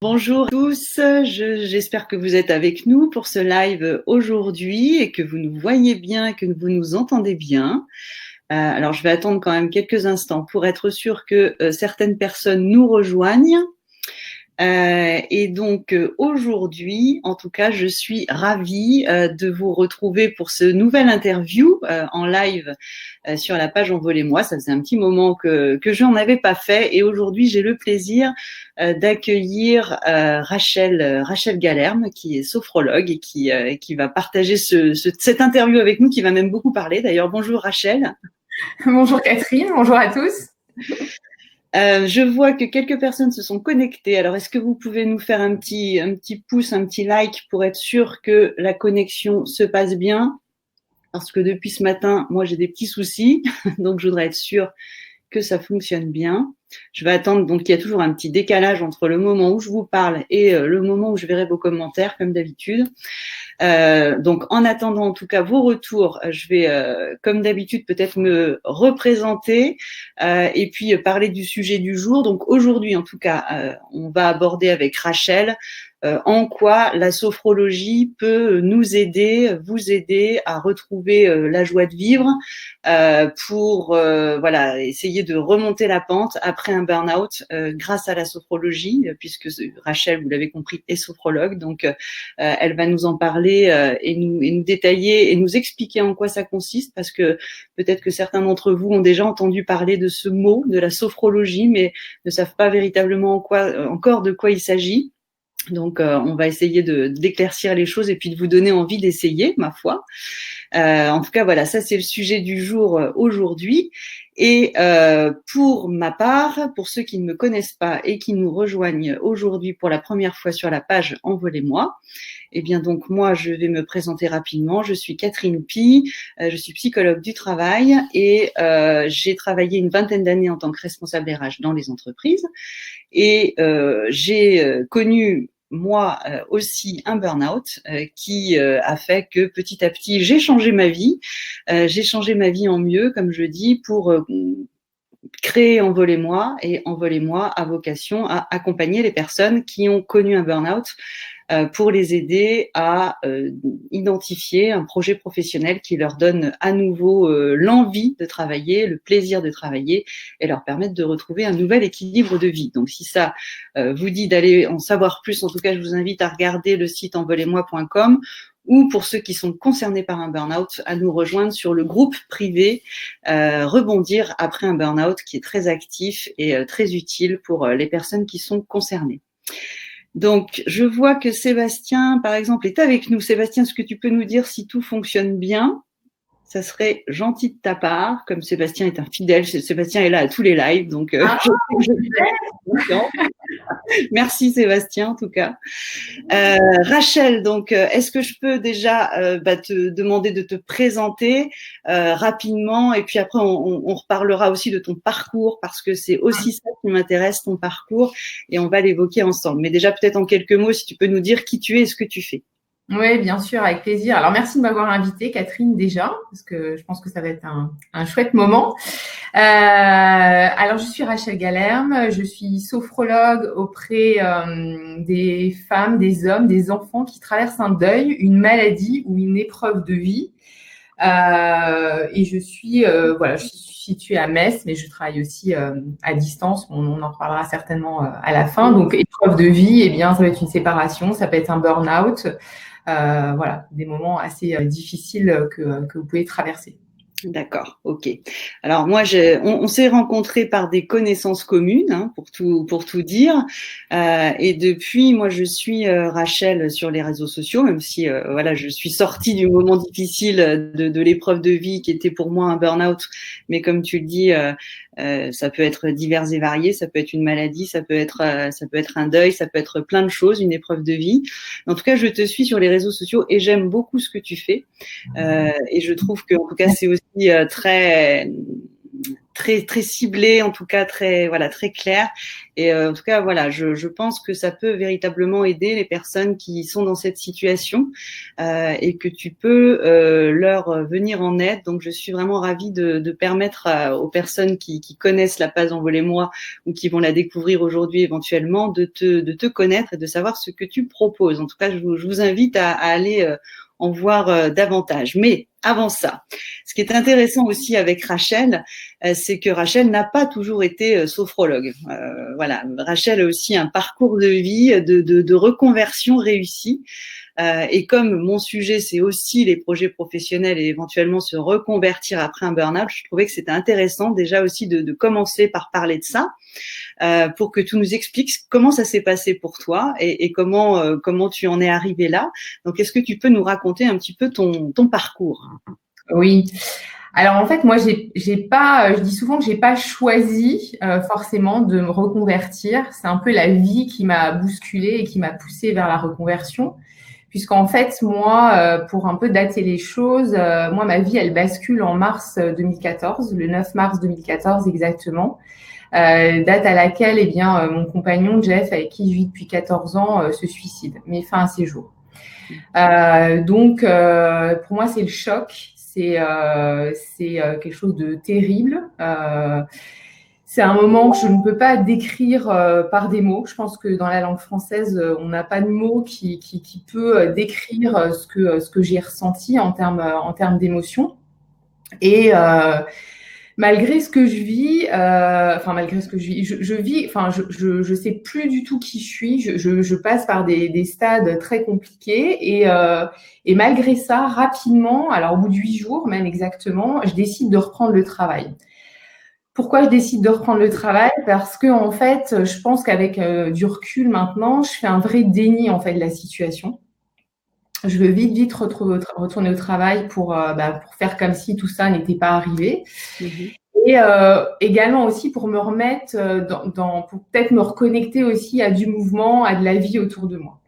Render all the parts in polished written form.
Bonjour à tous, j'espère que vous êtes avec nous pour ce live aujourd'hui et que vous nous voyez bien et que vous nous entendez bien. Alors, je vais attendre quand même quelques instants pour être sûr que certaines personnes nous rejoignent. Et donc aujourd'hui, en tout cas, je suis ravie de vous retrouver pour ce nouvel interview en live sur la page Envolez-moi. Ça faisait un petit moment que je n'en avais pas fait et aujourd'hui, j'ai le plaisir d'accueillir Rachel Galerme, qui est sophrologue et qui va partager cette interview avec nous, qui va même beaucoup parler. D'ailleurs, bonjour Rachel. Bonjour Catherine, bonjour à tous. Je vois que quelques personnes se sont connectées. Alors, est-ce que vous pouvez nous faire un petit pouce, un petit like pour être sûr que la connexion se passe bien? Parce que depuis ce matin, moi, j'ai des petits soucis. Donc, je voudrais être sûre que ça fonctionne bien. Je vais attendre. Donc, il y a toujours un petit décalage entre le moment où je vous parle et le moment où je verrai vos commentaires, comme d'habitude. Donc, en attendant, en tout cas, vos retours, je vais, comme d'habitude, peut-être me représenter et puis parler du sujet du jour. Donc, aujourd'hui, en tout cas, on va aborder avec Rachel en quoi la sophrologie peut nous aider, vous aider à retrouver la joie de vivre pour voilà, essayer de remonter la pente après un burn-out grâce à la sophrologie, puisque Rachel, vous l'avez compris, est sophrologue. Donc, elle va nous en parler et nous détailler et nous expliquer en quoi ça consiste, parce que peut-être que certains d'entre vous ont déjà entendu parler de ce mot, de la sophrologie, mais ne savent pas véritablement encore de quoi il s'agit. Donc, on va essayer d'éclaircir les choses et puis de vous donner envie d'essayer, ma foi. En tout cas, voilà, ça c'est le sujet du jour aujourd'hui. Et pour ma part, pour ceux qui ne me connaissent pas et qui nous rejoignent aujourd'hui pour la première fois sur la page Envolez-moi, eh bien donc moi je vais me présenter rapidement. Je suis Catherine Pie, je suis psychologue du travail et j'ai travaillé une vingtaine d'années en tant que responsable RH dans les entreprises et j'ai connu moi aussi un burn-out qui a fait que petit à petit j'ai changé ma vie en mieux, comme je dis, pour créer Envolez-moi, et Envolez-moi a vocation à accompagner les personnes qui ont connu un burn-out pour les aider à identifier un projet professionnel qui leur donne à nouveau l'envie de travailler, le plaisir de travailler et leur permettre de retrouver un nouvel équilibre de vie. Donc si ça vous dit d'aller en savoir plus, en tout cas je vous invite à regarder le site envolezmoi.com, ou pour ceux qui sont concernés par un burn-out, à nous rejoindre sur le groupe privé Rebondir après un burn-out, qui est très actif et très utile pour les personnes qui sont concernées. Donc, je vois que Sébastien, par exemple, est avec nous. Sébastien, est-ce que tu peux nous dire si tout fonctionne bien? Ça serait gentil de ta part, comme Sébastien est un fidèle. Sébastien est là à tous les lives, donc merci Sébastien en tout cas. Rachel, donc est-ce que je peux déjà te demander de te présenter rapidement, et puis après on reparlera aussi de ton parcours, parce que c'est aussi ça qui m'intéresse, ton parcours, et on va l'évoquer ensemble. Mais déjà peut-être en quelques mots, si tu peux nous dire qui tu es et ce que tu fais. Oui, bien sûr, avec plaisir. Alors, merci de m'avoir invitée, Catherine, déjà, parce que je pense que ça va être un chouette moment. Alors, je suis Rachel Galerme, je suis sophrologue auprès des femmes, des hommes, des enfants qui traversent un deuil, une maladie ou une épreuve de vie. Et je suis située à Metz, mais je travaille aussi à distance. On en reparlera certainement à la fin. Donc, épreuve de vie, eh bien, ça peut être une séparation, ça peut être un burn-out. Voilà, des moments assez difficiles que vous pouvez traverser. D'accord, ok. Alors moi, on s'est rencontrés par des connaissances communes, hein, pour tout dire. Et depuis, moi, je suis Rachel sur les réseaux sociaux, même si voilà, je suis sortie du moment difficile de l'épreuve de vie qui était pour moi un burn-out. Mais comme tu le dis, ça peut être divers et varié. Ça peut être une maladie, ça peut être un deuil, ça peut être plein de choses, une épreuve de vie. En tout cas, je te suis sur les réseaux sociaux et j'aime beaucoup ce que tu fais. Et je trouve que, en tout cas, c'est aussi très très très ciblé, en tout cas très voilà très clair. Et en tout cas voilà, je pense que ça peut véritablement aider les personnes qui sont dans cette situation et que tu peux leur venir en aide. Donc je suis vraiment ravie de permettre aux personnes qui connaissent la Paz Envolez-moi ou qui vont la découvrir aujourd'hui éventuellement de te connaître et de savoir ce que tu proposes. En tout cas, je vous invite à aller en voir davantage. Mais avant ça, ce qui est intéressant aussi avec Rachel, c'est que Rachel n'a pas toujours été sophrologue. Voilà, Rachel a aussi un parcours de vie, de reconversion réussi. Et comme mon sujet, c'est aussi les projets professionnels et éventuellement se reconvertir après un burn-out, je trouvais que c'était intéressant déjà aussi de commencer par parler de ça, pour que tu nous expliques comment ça s'est passé pour toi et comment tu en es arrivé là. Donc, est-ce que tu peux nous raconter un petit peu ton parcours? Oui. Alors en fait, moi, je dis souvent que j'ai pas choisi forcément de me reconvertir. C'est un peu la vie qui m'a bousculée et qui m'a poussée vers la reconversion. Puisqu'en fait, moi, pour un peu dater les choses, moi, ma vie, elle bascule en mars 2014, le 9 mars 2014 exactement, date à laquelle, eh bien, mon compagnon Jeff, avec qui je vis depuis 14 ans, se suicide, met fin à ses jours. Donc, pour moi, c'est le choc. C'est quelque chose de terrible. C'est un moment que je ne peux pas décrire par des mots. Je pense que dans la langue française, on n'a pas de mots qui peut décrire ce que j'ai ressenti en termes d'émotions. Et malgré ce que je vis, malgré ce que je vis, je vis, je sais plus du tout qui je suis. Je passe par des stades très compliqués et malgré ça, rapidement, alors au bout de 8 jours même exactement, je décide de reprendre le travail. Pourquoi je décide de reprendre le travail? Parce que en fait, je pense qu'avec du recul maintenant, je fais un vrai déni en fait de la situation. Je veux vite retourner au travail pour faire comme si tout ça n'était pas arrivé. Mm-hmm. Et également aussi pour me remettre pour peut-être me reconnecter aussi à du mouvement, à de la vie autour de moi.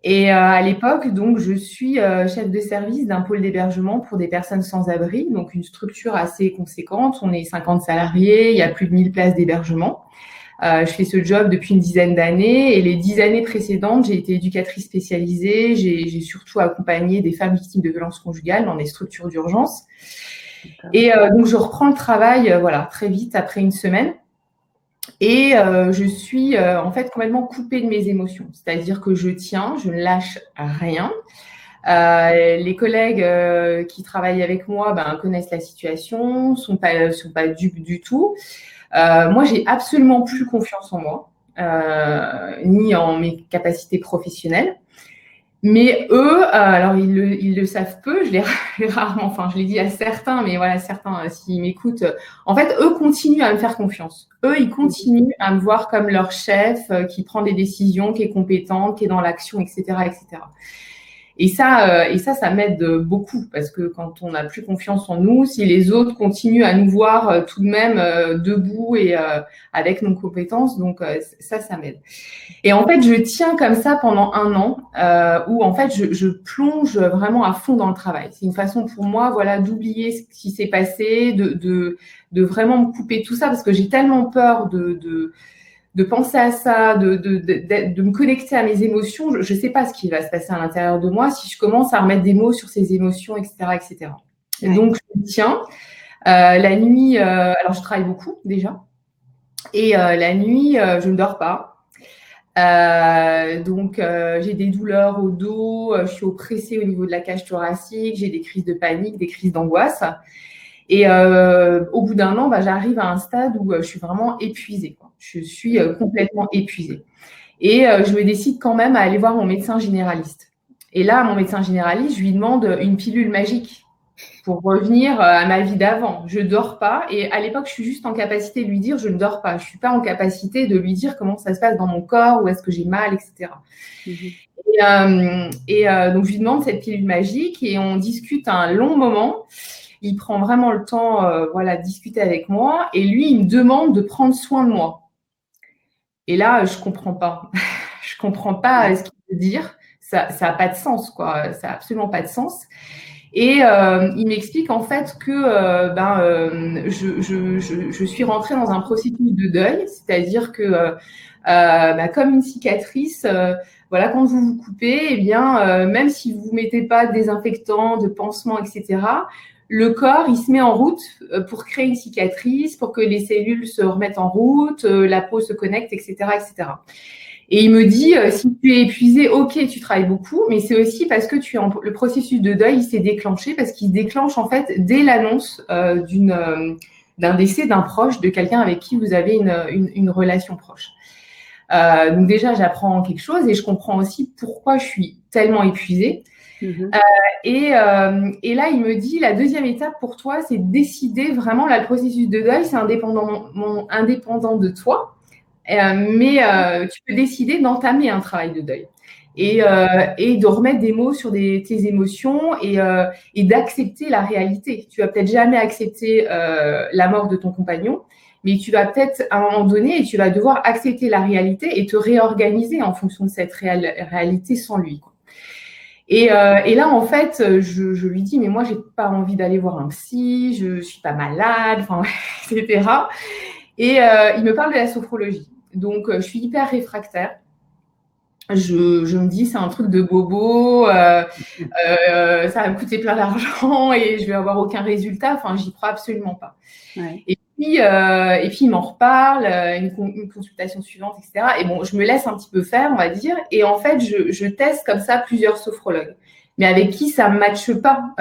Et à l'époque, donc, je suis chef de service d'un pôle d'hébergement pour des personnes sans abri, donc une structure assez conséquente. On est 50 salariés, il y a plus de 1000 places d'hébergement. Je fais ce job depuis une dizaine d'années et les 10 années précédentes, j'ai été éducatrice spécialisée. J'ai surtout accompagné des femmes victimes de violences conjugales dans des structures d'urgence. Et donc, je reprends le travail très vite après une semaine. Et je suis en fait complètement coupée de mes émotions. C'est-à-dire que je tiens, je ne lâche rien. Les collègues qui travaillent avec moi connaissent la situation, sont pas dupes du tout. Moi, j'ai absolument plus confiance en moi, ni en mes capacités professionnelles. Mais eux, alors ils le savent peu, je l'ai rarement, je l'ai dit à certains, mais voilà, certains, s'ils m'écoutent, en fait, eux continuent à me faire confiance. Eux, ils continuent à me voir comme leur chef, qui prend des décisions, qui est compétent, qui est dans l'action, etc., etc. Et ça m'aide beaucoup parce que quand on n'a plus confiance en nous, si les autres continuent à nous voir tout de même debout et avec nos compétences, donc ça m'aide. Et en fait, je tiens comme ça pendant 1 an où en fait, je plonge vraiment à fond dans le travail. C'est une façon pour moi, voilà, d'oublier ce qui s'est passé, de vraiment me couper de tout ça parce que j'ai tellement peur de penser à ça, de me connecter à mes émotions. Je ne sais pas ce qui va se passer à l'intérieur de moi si je commence à remettre des mots sur ces émotions, etc., etc. Et donc, je me tiens. La nuit, alors je travaille beaucoup déjà. Et la nuit, je ne dors pas. Donc, j'ai des douleurs au dos, je suis oppressée au niveau de la cage thoracique, j'ai des crises de panique, des crises d'angoisse. Et au bout d'1 an, j'arrive à un stade où je suis vraiment épuisée, quoi. Je suis complètement épuisée. Et je me décide quand même à aller voir mon médecin généraliste. Et là, mon médecin généraliste, je lui demande une pilule magique pour revenir à ma vie d'avant. Je dors pas. Et à l'époque, je suis juste en capacité de lui dire je ne dors pas. Je suis pas en capacité de lui dire comment ça se passe dans mon corps, où est-ce que j'ai mal, etc. Donc, je lui demande cette pilule magique et on discute un long moment. Il prend vraiment le temps de discuter avec moi. Et lui, il me demande de prendre soin de moi. Et là, je comprends pas. Je comprends pas ce qu'il veut dire. Ça n'a pas de sens, quoi. Ça n'a absolument pas de sens. Et il m'explique en fait que je suis rentrée dans un processus de deuil, c'est-à-dire que comme une cicatrice, voilà, quand vous vous coupez, eh bien, même si vous mettez pas de désinfectant, de pansement, etc., le corps, il se met en route pour créer une cicatrice, pour que les cellules se remettent en route, la peau se connecte, etc., etc. Et il me dit, si tu es épuisé, ok, tu travailles beaucoup, mais c'est aussi parce que le processus de deuil, il s'est déclenché parce qu'il se déclenche en fait dès l'annonce d'un décès d'un proche, de quelqu'un avec qui vous avez une relation proche. Donc déjà, j'apprends quelque chose et je comprends aussi pourquoi je suis tellement épuisée. Et là, il me dit, la deuxième étape pour toi, c'est de décider vraiment, là, le processus de deuil, c'est indépendant de toi. Mais tu peux décider d'entamer un travail de deuil et de remettre des mots sur tes émotions et d'accepter la réalité. Tu vas peut-être jamais accepter la mort de ton compagnon, mais tu vas peut-être à un moment donné, et tu vas devoir accepter la réalité et te réorganiser en fonction de cette réalité sans lui, quoi. Et là, en fait, je lui dis, mais moi, j'ai pas envie d'aller voir un psy, je suis pas malade, enfin, etc. Et il me parle de la sophrologie. Donc, je suis hyper réfractaire. Je me dis, c'est un truc de bobo, ça va me coûter plein d'argent et je vais avoir aucun résultat. Enfin, j'y crois absolument pas. Ouais. Et puis, il m'en reparle, une consultation suivante, etc. Et bon, je me laisse un petit peu faire, on va dire. Et en fait, je teste comme ça plusieurs sophrologues, mais avec qui ça ne matche pas,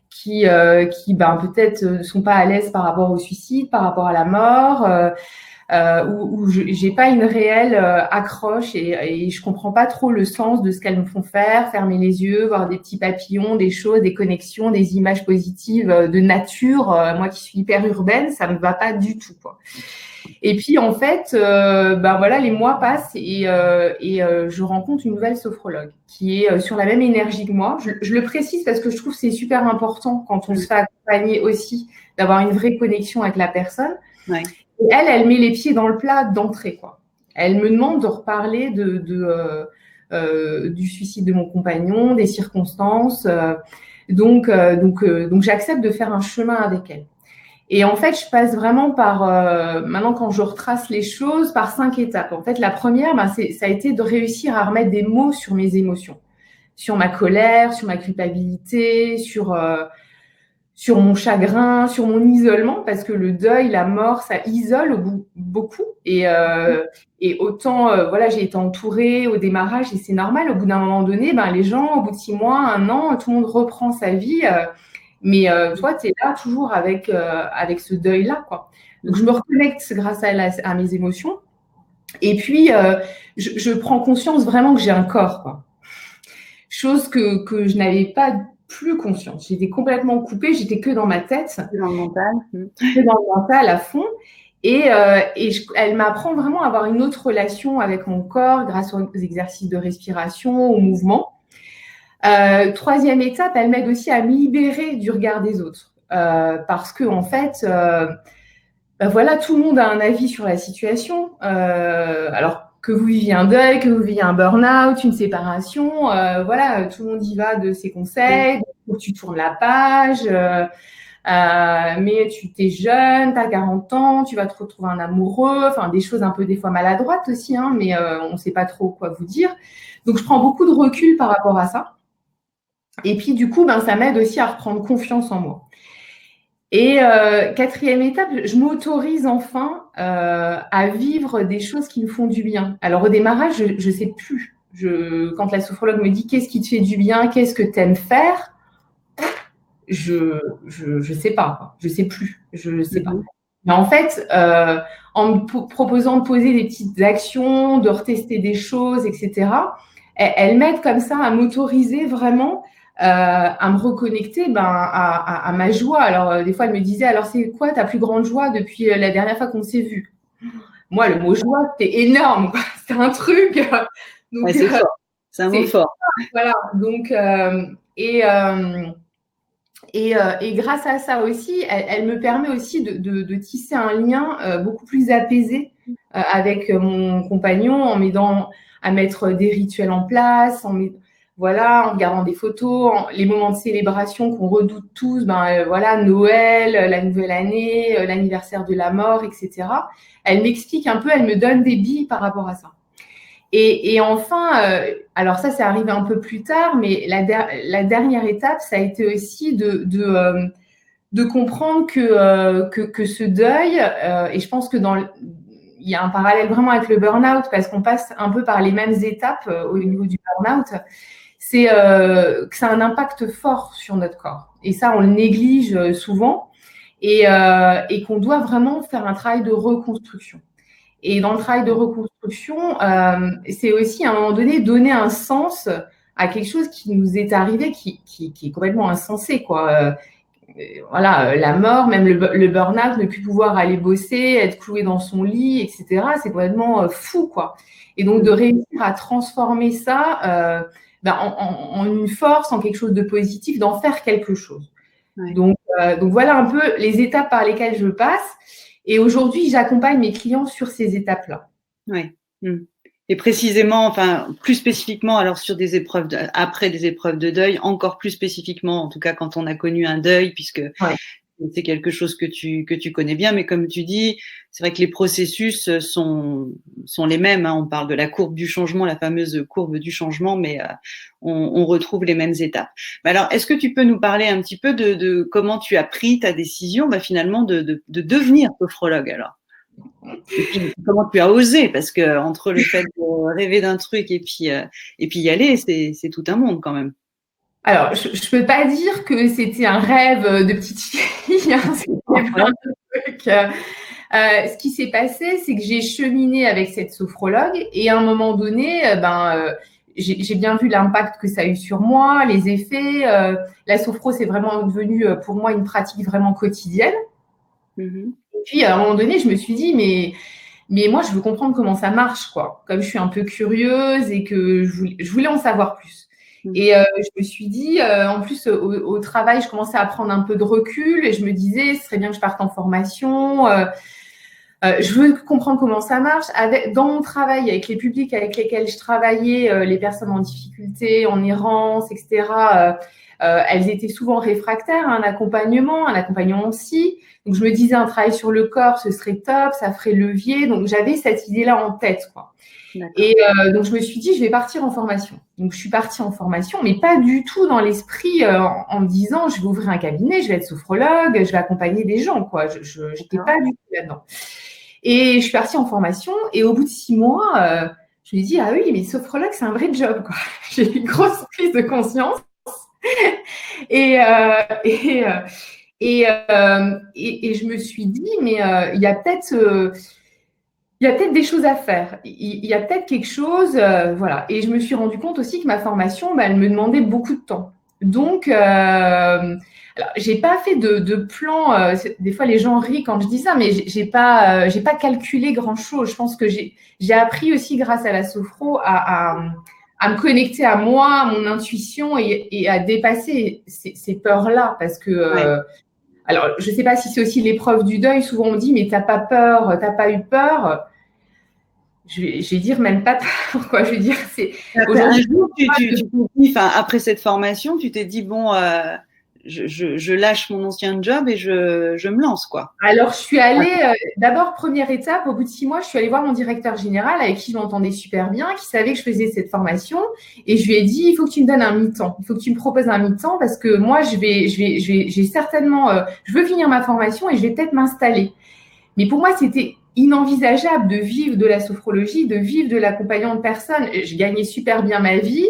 qui peut-être ne sont pas à l'aise par rapport au suicide, par rapport à la mort, où j'ai pas une réelle accroche et je comprends pas trop le sens de ce qu'elles me font faire, fermer les yeux, voir des petits papillons, des choses, des connexions, des images positives de nature. Moi qui suis hyper urbaine, ça me va pas du tout, quoi. Et puis en fait, voilà, les mois passent et je rencontre une nouvelle sophrologue qui est sur la même énergie que moi. Je le précise parce que je trouve que c'est super important quand on se fait accompagner aussi d'avoir une vraie connexion avec la personne. Ouais. Et elle met les pieds dans le plat d'entrée, quoi. Elle me demande de reparler du suicide de mon compagnon, des circonstances. Donc j'accepte de faire un chemin avec elle. Et en fait, je passe vraiment par, maintenant quand je retrace les choses, par 5 étapes. En fait, la première, ça a été de réussir à remettre des mots sur mes émotions, sur ma colère, sur ma culpabilité, sur mon chagrin, sur mon isolement, parce que le deuil, la mort, ça isole beaucoup. Et autant, voilà, j'ai été entourée au démarrage et c'est normal. Au bout d'un moment donné, les gens, au bout de 6 mois, 1 an, tout le monde reprend sa vie. Mais toi, tu es là toujours avec ce deuil-là, quoi. Donc, je me reconnecte grâce à mes émotions. Et puis, je prends conscience vraiment que j'ai un corps, quoi. Chose que je n'avais pas plus conscience. J'étais complètement coupée, j'étais que dans ma tête. Dans le mental. Que dans le mental à fond. Et elle m'apprend vraiment à avoir une autre relation avec mon corps grâce aux exercices de respiration, au mouvement. Troisième étape, elle m'aide aussi à me libérer du regard des autres. Parce que, en fait, voilà, tout le monde a un avis sur la situation. Alors, que vous viviez un deuil, que vous viviez un burn-out, une séparation, voilà, tout le monde y va de ses conseils, faut que tu tournes la page, mais tu t'es jeune, tu as 40 ans, tu vas te retrouver un amoureux, enfin des choses un peu des fois maladroites aussi, hein, mais on ne sait pas trop quoi vous dire. Donc, je prends beaucoup de recul par rapport à ça. Et puis, du coup, ça m'aide aussi à reprendre confiance en moi. Et quatrième étape, je m'autorise enfin à vivre des choses qui me font du bien. Alors, au démarrage, je ne sais plus. Quand la sophrologue me dit « Qu'est-ce qui te fait du bien? Qu'est-ce que tu aimes faire ?» je sais pas. Je sais plus. Je sais pas. Mais en fait, en me proposant de poser des petites actions, de retester des choses, etc., elle m'aide comme ça à m'autoriser vraiment à me reconnecter à ma joie. Alors, des fois, elle me disait, alors c'est quoi ta plus grande joie depuis la dernière fois qu'on s'est vu? Moi, le mot joie, c'était énorme, quoi. C'est un truc. Donc, ouais, c'est fort. C'est un mot fort. Voilà. Donc, et grâce à ça aussi, elle me permet aussi de tisser un lien beaucoup plus apaisé avec mon compagnon en m'aidant à mettre des rituels en place, voilà, en regardant des photos, les moments de célébration qu'on redoute tous, voilà, Noël, la nouvelle année, l'anniversaire de la mort, etc. Elle m'explique un peu, elle me donne des billes par rapport à ça. Et enfin, alors ça, c'est arrivé un peu plus tard, mais la dernière étape, ça a été aussi de comprendre que ce deuil, et je pense que il y a un parallèle vraiment avec le burn-out, parce qu'on passe un peu par les mêmes étapes au niveau du burn-out, c'est que ça a un impact fort sur notre corps. Et ça, on le néglige souvent, et qu'on doit vraiment faire un travail de reconstruction. Et dans le travail de reconstruction, c'est aussi à un moment donné donner un sens à quelque chose qui nous est arrivé, qui est complètement insensé, quoi. Voilà, la mort, même le burn-out, ne plus pouvoir aller bosser, être cloué dans son lit, etc. C'est complètement fou, quoi. Et donc de réussir à transformer ça en une force, en quelque chose de positif, d'en faire quelque chose. Ouais. Donc voilà un peu les étapes par lesquelles je passe. Et aujourd'hui, j'accompagne mes clients sur ces étapes-là. Oui. Et précisément, enfin, plus spécifiquement, alors sur des épreuves après des épreuves de deuil, encore plus spécifiquement, en tout cas quand on a connu un deuil, puisque c'est quelque chose que tu connais bien, mais comme tu dis, c'est vrai que les processus sont les mêmes. Hein. On parle de la courbe du changement, la fameuse courbe du changement, mais on retrouve les mêmes étapes. Mais alors, est-ce que tu peux nous parler un petit peu de comment tu as pris ta décision, finalement, de devenir sophrologue alors? Et puis, comment tu as osé, parce que entre le fait de rêver d'un truc et puis y aller, c'est tout un monde quand même. Alors, je ne peux pas dire que c'était un rêve de petite fille. Hein, c'était plein de trucs. Ce qui s'est passé, c'est que j'ai cheminé avec cette sophrologue et à un moment donné, j'ai bien vu l'impact que ça a eu sur moi, les effets. La sophro, c'est vraiment devenu pour moi une pratique vraiment quotidienne. Mm-hmm. Et puis, à un moment donné, je me suis dit, mais moi, je veux comprendre comment ça marche, quoi. Comme je suis un peu curieuse et que je voulais en savoir plus. Et je me suis dit, en plus, au travail, je commençais à prendre un peu de recul et je me disais, ce serait bien que je parte en formation. Je veux comprendre comment ça marche. Dans mon travail, avec les publics avec lesquels je travaillais, les personnes en difficulté, en errance, etc., elles étaient souvent réfractaires à un accompagnement psy. Donc, je me disais, un travail sur le corps, ce serait top, ça ferait levier. Donc, j'avais cette idée-là en tête, quoi. Et donc, je me suis dit, je vais partir en formation. Donc, je suis partie en formation, mais pas du tout dans l'esprit en me disant, je vais ouvrir un cabinet, je vais être sophrologue, je vais accompagner des gens, quoi. Je n'étais pas du tout là-dedans. Et je suis partie en formation et au bout de 6 mois, je me suis dit, ah oui, mais sophrologue, c'est un vrai job, quoi. J'ai eu une grosse prise de conscience. Et je me suis dit, mais il y a peut-être des choses à faire. Il y a peut-être quelque chose, voilà. Et je me suis rendu compte aussi que ma formation, elle me demandait beaucoup de temps. Donc, alors, j'ai pas fait de plan. Des fois, les gens rient quand je dis ça, mais j'ai pas calculé grand chose. Je pense que j'ai appris aussi grâce à la sophro à me connecter à moi, à mon intuition et à dépasser ces peurs-là, parce que alors, je sais pas si c'est aussi l'épreuve du deuil. Souvent, on dit, mais t'as pas peur, t'as pas eu peur. Je vais dire même pas peur, quoi. Je veux dire, c'est un jour, tu t'es dit, après cette formation, tu t'es dit, bon, je lâche mon ancien job et je me lance, quoi. Alors, je suis allée, d'abord, première étape, au bout de 6 mois, je suis allée voir mon directeur général avec qui je m'entendais super bien, qui savait que je faisais cette formation. Et je lui ai dit, il faut que tu me donnes un mi-temps. Il faut que tu me proposes un mi-temps parce que moi, j'ai certainement, je veux finir ma formation et je vais peut-être m'installer. Mais pour moi, c'était inenvisageable de vivre de la sophrologie, de vivre de l'accompagnement de personnes. Je gagnais super bien ma vie.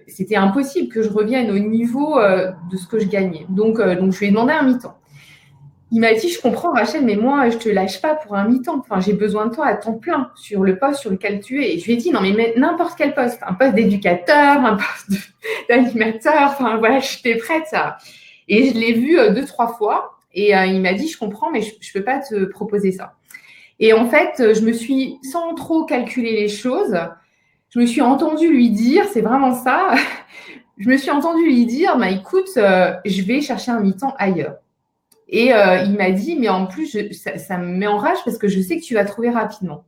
C'était impossible que je revienne au niveau de ce que je gagnais. Donc, je lui ai demandé un mi-temps. Il m'a dit, je comprends Rachel, mais moi, je te lâche pas pour un mi-temps. Enfin, j'ai besoin de toi à temps plein sur le poste sur lequel tu es. Et je lui ai dit, non, mais n'importe quel poste, un poste d'éducateur, un poste d'animateur. Enfin, voilà, j'étais prête à. Et je l'ai vu 2-3 fois. Et il m'a dit, je comprends, mais je peux pas te proposer ça. Et en fait, je me suis, sans trop calculer les choses, je me suis entendue lui dire, c'est vraiment ça, je me suis entendue lui dire, écoute, je vais chercher un mi-temps ailleurs. Et il m'a dit, mais en plus, ça me met en rage parce que je sais que tu vas trouver rapidement.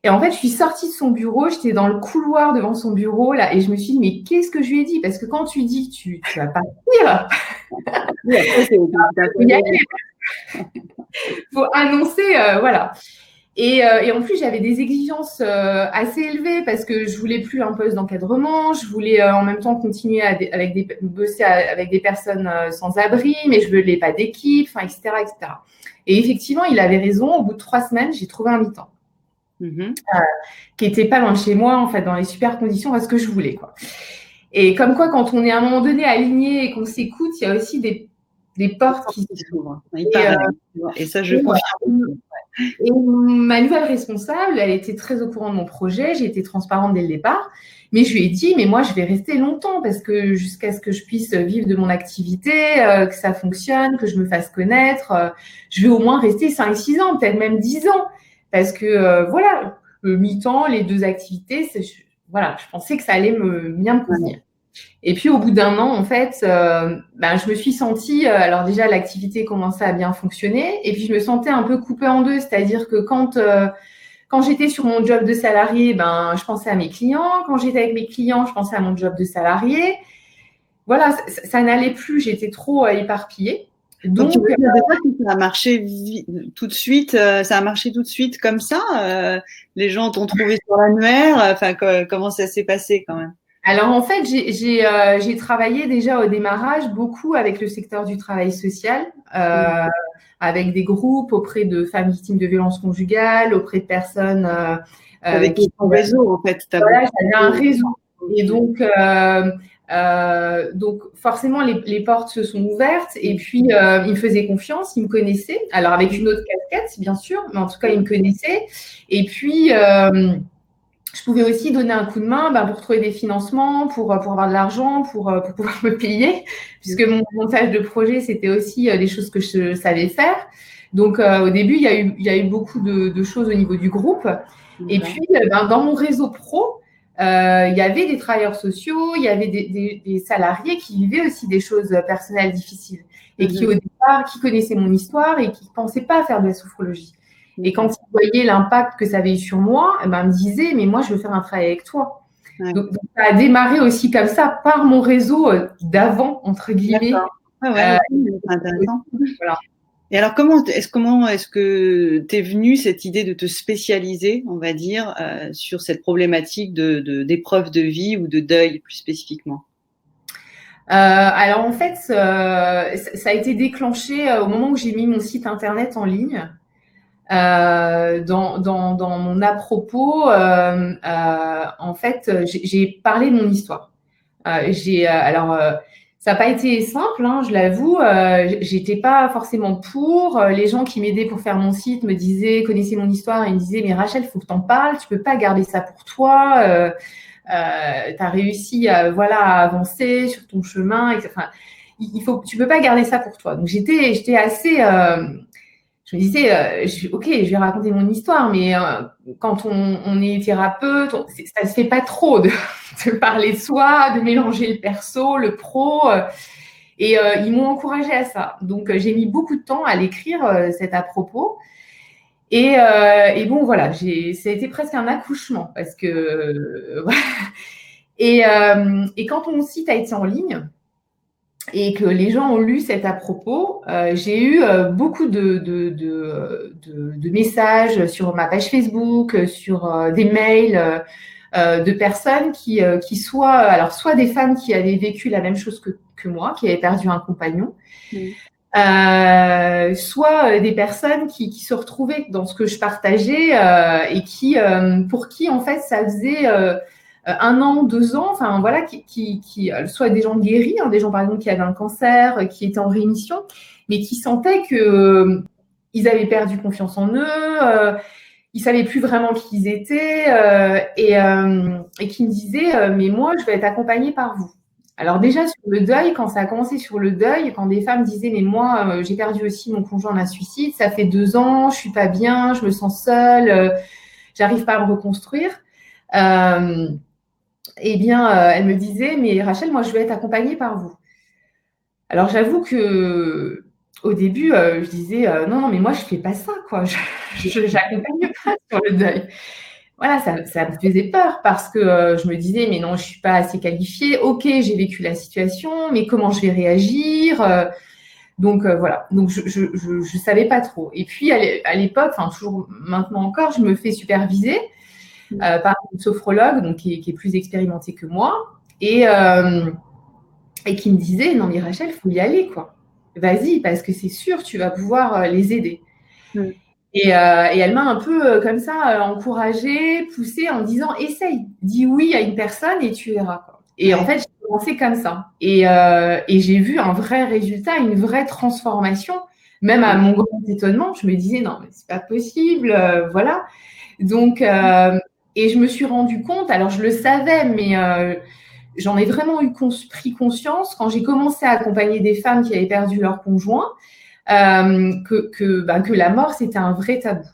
Et en fait, je suis sortie de son bureau, j'étais dans le couloir devant son bureau, là, et je me suis dit, mais qu'est-ce que je lui ai dit? Parce que quand tu dis que tu vas partir, Oui, après, faut y aller, faut annoncer, voilà. Et en plus, j'avais des exigences assez élevées parce que je voulais plus un poste d'encadrement, je voulais en même temps continuer bosser avec des personnes sans abri, mais je voulais pas d'équipe, enfin, etc., etc. Et effectivement, il avait raison. Au bout de 3 semaines, j'ai trouvé un mi-temps qui était pas loin de chez moi, en fait, dans les super conditions, à ce que je voulais, quoi. Et comme quoi, quand on est à un moment donné aligné et qu'on s'écoute, il y a aussi des portes qui s'ouvrent. Et ça, je confirme. Et ma nouvelle responsable, elle était très au courant de mon projet. J'ai été transparente dès le départ. Mais je lui ai dit, mais moi, je vais rester longtemps parce que jusqu'à ce que je puisse vivre de mon activité, que ça fonctionne, que je me fasse connaître, je vais au moins rester 5-6 ans, peut-être même 10 ans. Parce que, voilà, le mi-temps, les 2 activités, voilà, je pensais que ça allait bien me convenir. Et puis, au bout d'1 an, en fait, je me suis sentie, alors déjà, l'activité commençait à bien fonctionner. Et puis, je me sentais un peu coupée en deux. C'est-à-dire que quand j'étais sur mon job de salarié, je pensais à mes clients. Quand j'étais avec mes clients, je pensais à mon job de salarié. Voilà, ça n'allait plus. J'étais trop éparpillée. Donc, tu veux dire des fois que ça a marché tout de suite, ça a marché tout de suite comme ça? Les gens t'ont trouvé sur l'annuaire? Enfin, comment ça s'est passé quand même? Alors, en fait, j'ai travaillé déjà au démarrage beaucoup avec le secteur du travail social, avec des groupes auprès de femmes victimes de violences conjugales, auprès de personnes avec ton réseau, en fait. Voilà, j'avais un réseau. Et donc forcément, les portes se sont ouvertes. Et puis, ils me faisaient confiance, ils me connaissaient. Alors, avec une autre casquette, bien sûr, mais en tout cas, ils me connaissaient. Et puis, je pouvais aussi donner un coup de main pour trouver des financements, pour avoir de l'argent, pour pouvoir me payer, puisque mon montage de projet, c'était aussi des choses que je savais faire. Donc, au début, il y a eu beaucoup de choses au niveau du groupe. Et puis, dans mon réseau pro, il y avait des travailleurs sociaux, il y avait des salariés qui vivaient aussi des choses personnelles difficiles et qui, au départ, qui connaissaient mon histoire et qui ne pensaient pas faire de la sophrologie. Et quand ils voyaient l'impact que ça avait eu sur moi, ils me disaient, mais moi, je veux faire un travail avec toi. Ouais. Donc, ça a démarré aussi comme ça, par mon réseau d'avant, entre guillemets. C'est intéressant. Voilà. Et alors, comment est-ce que t'es venue cette idée de te spécialiser, on va dire, sur cette problématique d'épreuve de vie ou de deuil, plus spécifiquement? Alors, en fait, ça a été déclenché au moment où j'ai mis mon site internet en ligne. Dans mon à-propos, en fait, j'ai parlé de mon histoire. Ça n'a pas été simple, je l'avoue. J'étais pas forcément pour. Les gens qui m'aidaient pour faire mon site me disaient, connaissaient mon histoire et me disaient, mais Rachel, il faut que tu en parles. Tu peux pas garder ça pour toi. Tu as réussi à avancer sur ton chemin. Enfin, tu peux pas garder ça pour toi. Donc j'étais assez je me disais, ok, je vais raconter mon histoire, mais quand on est thérapeute, ça se fait pas trop de parler de soi, de mélanger le perso, le pro. Et ils m'ont encouragée à ça. Donc, j'ai mis beaucoup de temps à l'écrire, cet à propos. Et bon, voilà, ça a été presque un accouchement parce que. Et quand mon site a été en ligne, et que les gens ont lu cet à propos, j'ai eu beaucoup de messages sur ma page Facebook, sur des mails de personnes qui soit des femmes qui avaient vécu la même chose que moi, qui avaient perdu un compagnon, soit des personnes qui se retrouvaient dans ce que je partageais et pour qui, en fait, ça faisait 1 an, 2 ans, enfin voilà, qui soit des gens guéris, des gens par exemple qui avaient un cancer, qui étaient en rémission, mais qui sentaient que ils avaient perdu confiance en eux, ils savaient plus vraiment qui ils étaient, et qui me disaient mais moi je vais être accompagnée par vous. Alors déjà sur le deuil, quand ça a commencé sur le deuil, quand des femmes disaient mais moi j'ai perdu aussi mon conjoint d'un suicide, ça fait 2 ans, je suis pas bien, je me sens seule, j'arrive pas à me reconstruire. Eh bien, elle me disait, mais Rachel, moi, je vais être accompagnée par vous. Alors, j'avoue que au début, je disais, non, mais moi, je fais pas ça, quoi. Je n'accompagne pas sur le deuil. voilà, ça me faisait peur parce que je me disais, mais non, je suis pas assez qualifiée. Ok, j'ai vécu la situation, mais comment je vais réagir? Donc voilà, donc je savais pas trop. Et puis à l'époque, enfin toujours maintenant encore, je me fais superviser par une sophrologue, donc qui est plus expérimentée que moi, et qui me disait, non mais Rachel, faut y aller quoi. Vas-y, parce que c'est sûr, tu vas pouvoir les aider. Mm. Et elle m'a un peu comme ça encouragée, poussée en me disant, essaye, dis oui à une personne et tu verras quoi. Et en fait, j'ai commencé comme ça. Et j'ai vu un vrai résultat, une vraie transformation. Même à mon grand étonnement, je me disais, non, mais c'est pas possible, voilà. Donc, et je me suis rendu compte, alors je le savais, mais j'en ai vraiment pris conscience quand j'ai commencé à accompagner des femmes qui avaient perdu leur conjoint, que la mort, c'était un vrai tabou.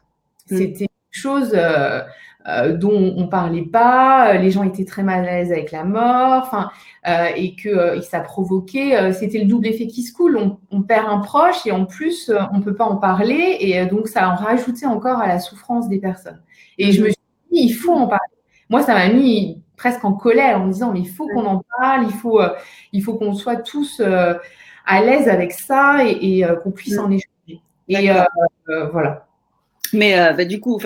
C'était une chose dont on parlait pas, les gens étaient très mal à l'aise avec la mort, et que ça provoquait, c'était le double effet qui se coule. On perd un proche et en plus, on peut pas en parler, et donc ça en rajoutait encore à la souffrance des personnes. Et je me suis dit, il faut en parler. Moi, ça m'a mis presque en colère en me disant, mais il faut qu'on en parle, il faut qu'on soit tous à l'aise avec ça et qu'on puisse en échanger. Et voilà. Mais du coup,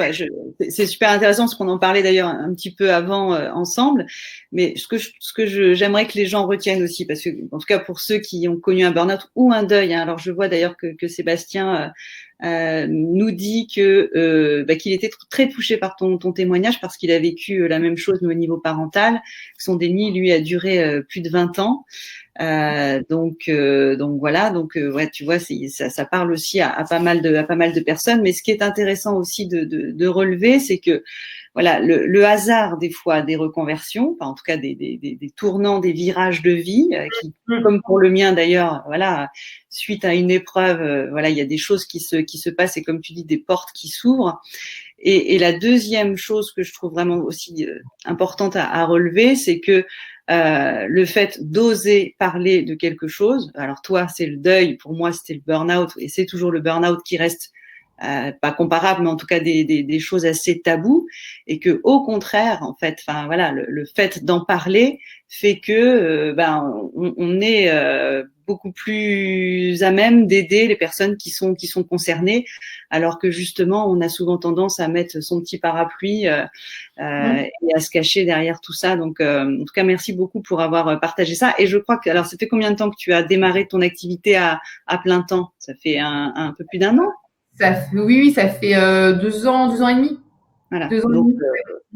c'est super intéressant parce qu'on en parlait d'ailleurs un petit peu avant ensemble. Mais ce que j'aimerais que les gens retiennent aussi, parce que en tout cas pour ceux qui ont connu un burn-out ou un deuil, hein, alors je vois d'ailleurs que Sébastien nous dit que qu'il était très touché par ton témoignage parce qu'il a vécu la même chose mais au niveau parental. Son déni, lui, a duré plus de 20 ans. Donc voilà, ouais, tu vois, ça parle aussi à pas mal de personnes. Mais ce qui est intéressant aussi de relever, c'est que voilà, le hasard des fois des reconversions, enfin, en tout cas des tournants, des virages de vie, qui, comme pour le mien d'ailleurs, voilà, suite à une épreuve, voilà, il y a des choses qui se passent et comme tu dis, des portes qui s'ouvrent. Et la deuxième chose que je trouve vraiment aussi importante à relever, c'est que le fait d'oser parler de quelque chose, alors toi c'est le deuil, pour moi c'était le burn-out et c'est toujours le burn-out qui reste pas comparable, mais en tout cas des choses assez tabous, et que au contraire, en fait, enfin voilà, le fait d'en parler fait que on est beaucoup plus à même d'aider les personnes qui sont concernées, alors que justement on a souvent tendance à mettre son petit parapluie et à se cacher derrière tout ça. Donc en tout cas merci beaucoup pour avoir partagé ça. Et je crois que, alors ça fait combien de temps que tu as démarré ton activité à plein temps? Ça fait un peu plus d'1 an? Oui, ça fait 2 ans et demi. Voilà. 2 ans Donc, et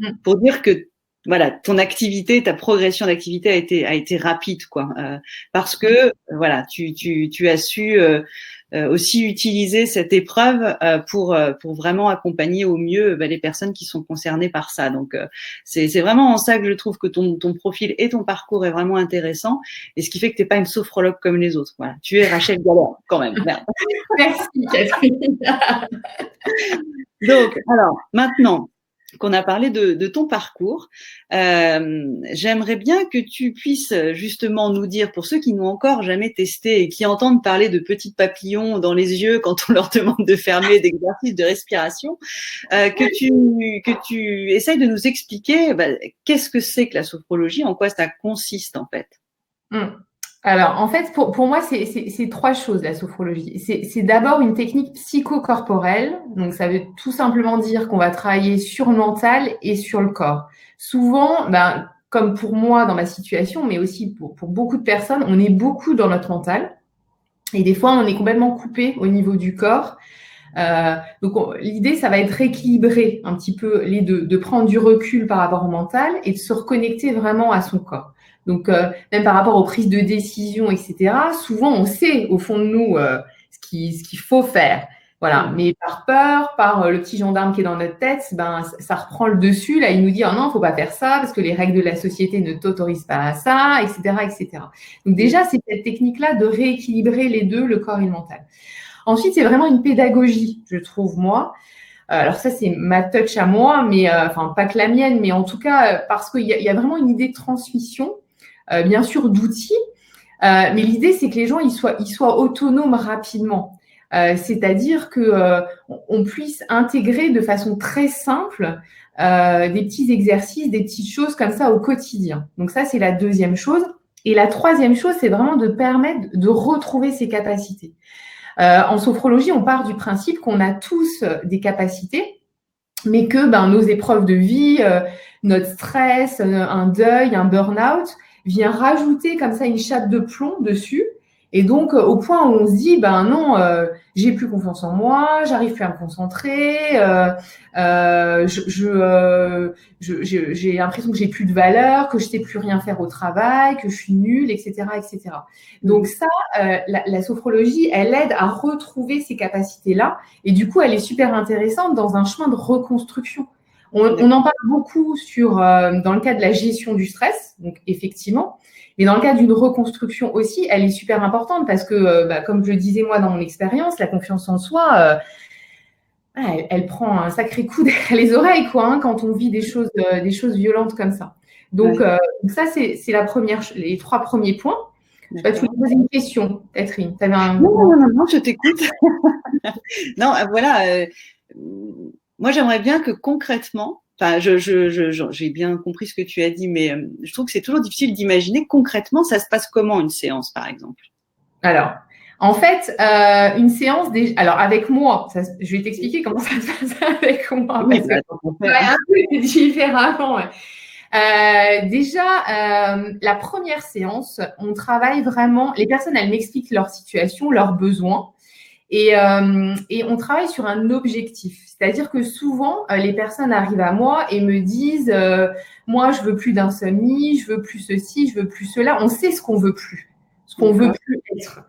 demi. pour dire que voilà, ton activité, ta progression d'activité a été rapide, quoi, parce que voilà, tu as su aussi utiliser cette épreuve pour vraiment accompagner au mieux les personnes qui sont concernées par ça. Donc c'est vraiment en ça que je trouve que ton profil et ton parcours est vraiment intéressant, et ce qui fait que t'es pas une sophrologue comme les autres. Voilà, tu es Rachel Galère quand même. Merde. Merci Catherine. Donc alors maintenant qu'on a parlé de ton parcours, j'aimerais bien que tu puisses justement nous dire, pour ceux qui n'ont encore jamais testé et qui entendent parler de petits papillons dans les yeux quand on leur demande de fermer d'exercices de respiration, que tu essayes de nous expliquer qu'est-ce que c'est que la sophrologie, en quoi ça consiste en fait. Alors, en fait, pour moi, c'est 3 choses, la sophrologie. C'est d'abord une technique psychocorporelle. Donc, ça veut tout simplement dire qu'on va travailler sur le mental et sur le corps. Souvent, comme pour moi dans ma situation, mais aussi pour beaucoup de personnes, on est beaucoup dans notre mental. Et des fois, on est complètement coupé au niveau du corps. Donc, l'idée, ça va être rééquilibrer un petit peu les deux, de prendre du recul par rapport au mental et de se reconnecter vraiment à son corps. Donc, même par rapport aux prises de décision, etc., souvent, on sait au fond de nous ce qu'il faut faire. Voilà. Mais par peur, par le petit gendarme qui est dans notre tête, ça reprend le dessus. Là, il nous dit, oh non, faut pas faire ça parce que les règles de la société ne t'autorisent pas à ça, etc., etc. Donc, déjà, c'est cette technique-là de rééquilibrer les deux, le corps et le mental. Ensuite, c'est vraiment une pédagogie, je trouve, moi. Alors ça, c'est ma touch à moi, mais pas que la mienne, mais en tout cas, parce qu'il y a vraiment une idée de transmission, bien sûr, d'outils, mais l'idée, c'est que les gens ils soient autonomes rapidement. C'est-à-dire que on puisse intégrer de façon très simple des petits exercices, des petites choses comme ça au quotidien. Donc ça, c'est la deuxième chose. Et la troisième chose, c'est vraiment de permettre de retrouver ses capacités. En sophrologie, on part du principe qu'on a tous des capacités, mais que nos épreuves de vie, notre stress, un deuil, un burn-out, vient rajouter comme ça une chape de plomb dessus. Et donc, au point où on se dit, non, j'ai plus confiance en moi, j'arrive plus à me concentrer, j'ai l'impression que j'ai plus de valeur, que je sais plus rien faire au travail, que je suis nulle, etc., etc. Donc ça, la sophrologie, elle aide à retrouver ces capacités-là, et du coup, elle est super intéressante dans un chemin de reconstruction. On en parle beaucoup dans le cas de la gestion du stress, donc effectivement. Mais dans le cas d'une reconstruction aussi, elle est super importante parce que, comme je le disais moi dans mon expérience, la confiance en soi, elle prend un sacré coup derrière les oreilles, quoi, quand on vit des choses violentes comme ça. Donc ça, c'est les 3 premiers points. Tu voulais poser une question, Catherine. Non, je t'écoute. Non, voilà. Moi, j'aimerais bien que concrètement, j'ai bien compris ce que tu as dit, mais je trouve que c'est toujours difficile d'imaginer concrètement ça se passe comment une séance, par exemple. Alors, en fait, une séance, alors avec moi, je vais t'expliquer comment ça se passe avec moi, parce que c'est un peu différemment. La première séance, on travaille vraiment, les personnes, elles m'expliquent leur situation, leurs besoins. Et on travaille sur un objectif. C'est-à-dire que souvent, les personnes arrivent à moi et me disent moi, je veux plus d'insomnie, je veux plus ceci, je veux plus cela. On sait ce qu'on veut plus, ce qu'on veut plus être.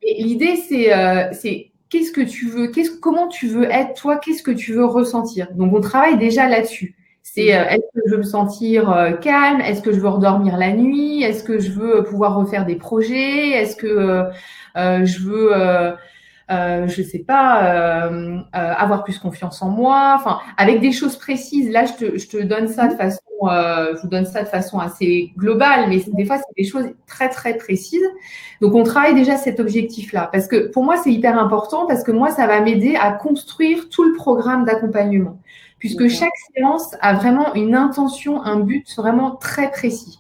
Et l'idée, c'est qu'est-ce que tu veux, comment tu veux être, toi, qu'est-ce que tu veux ressentir. Donc, on travaille déjà là-dessus. C'est est-ce que je veux me sentir calme? Est-ce que je veux redormir la nuit? Est-ce que je veux pouvoir refaire des projets? Est-ce que je veux je sais pas, avoir plus confiance en moi, enfin, avec des choses précises. Là, je te donne ça de façon, je vous donne ça de façon assez globale, mais des fois, c'est des choses très, très précises. Donc, on travaille déjà cet objectif-là, parce que pour moi, c'est hyper important, parce que moi, ça va m'aider à construire tout le programme d'accompagnement, puisque chaque séance a vraiment une intention, un but vraiment très précis.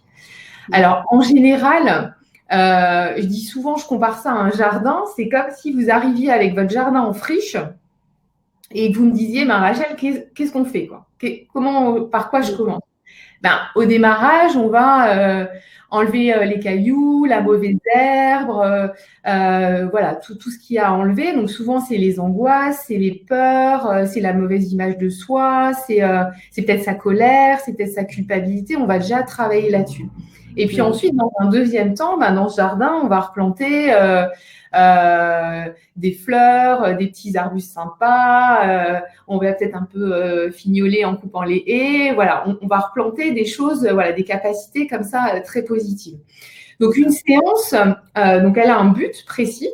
Alors, en général, je dis souvent, je compare ça à un jardin. C'est comme si vous arriviez avec votre jardin en friche et que vous me disiez, Rachel, qu'est-ce qu'on fait, quoi? Par quoi je commence? Au démarrage, on va enlever les cailloux, la mauvaise herbe, voilà, tout ce qu'il y a à enlever. Donc souvent, c'est les angoisses, c'est les peurs, c'est la mauvaise image de soi, c'est peut-être sa colère, c'est peut-être sa culpabilité. On va déjà travailler là-dessus. Et puis ensuite, dans un deuxième temps, dans ce jardin, on va replanter des fleurs, des petits arbustes sympas. On va peut-être un peu fignoler en coupant les haies. Voilà, on va replanter des choses, voilà, des capacités comme ça très positives. Donc une séance, donc elle a un but précis.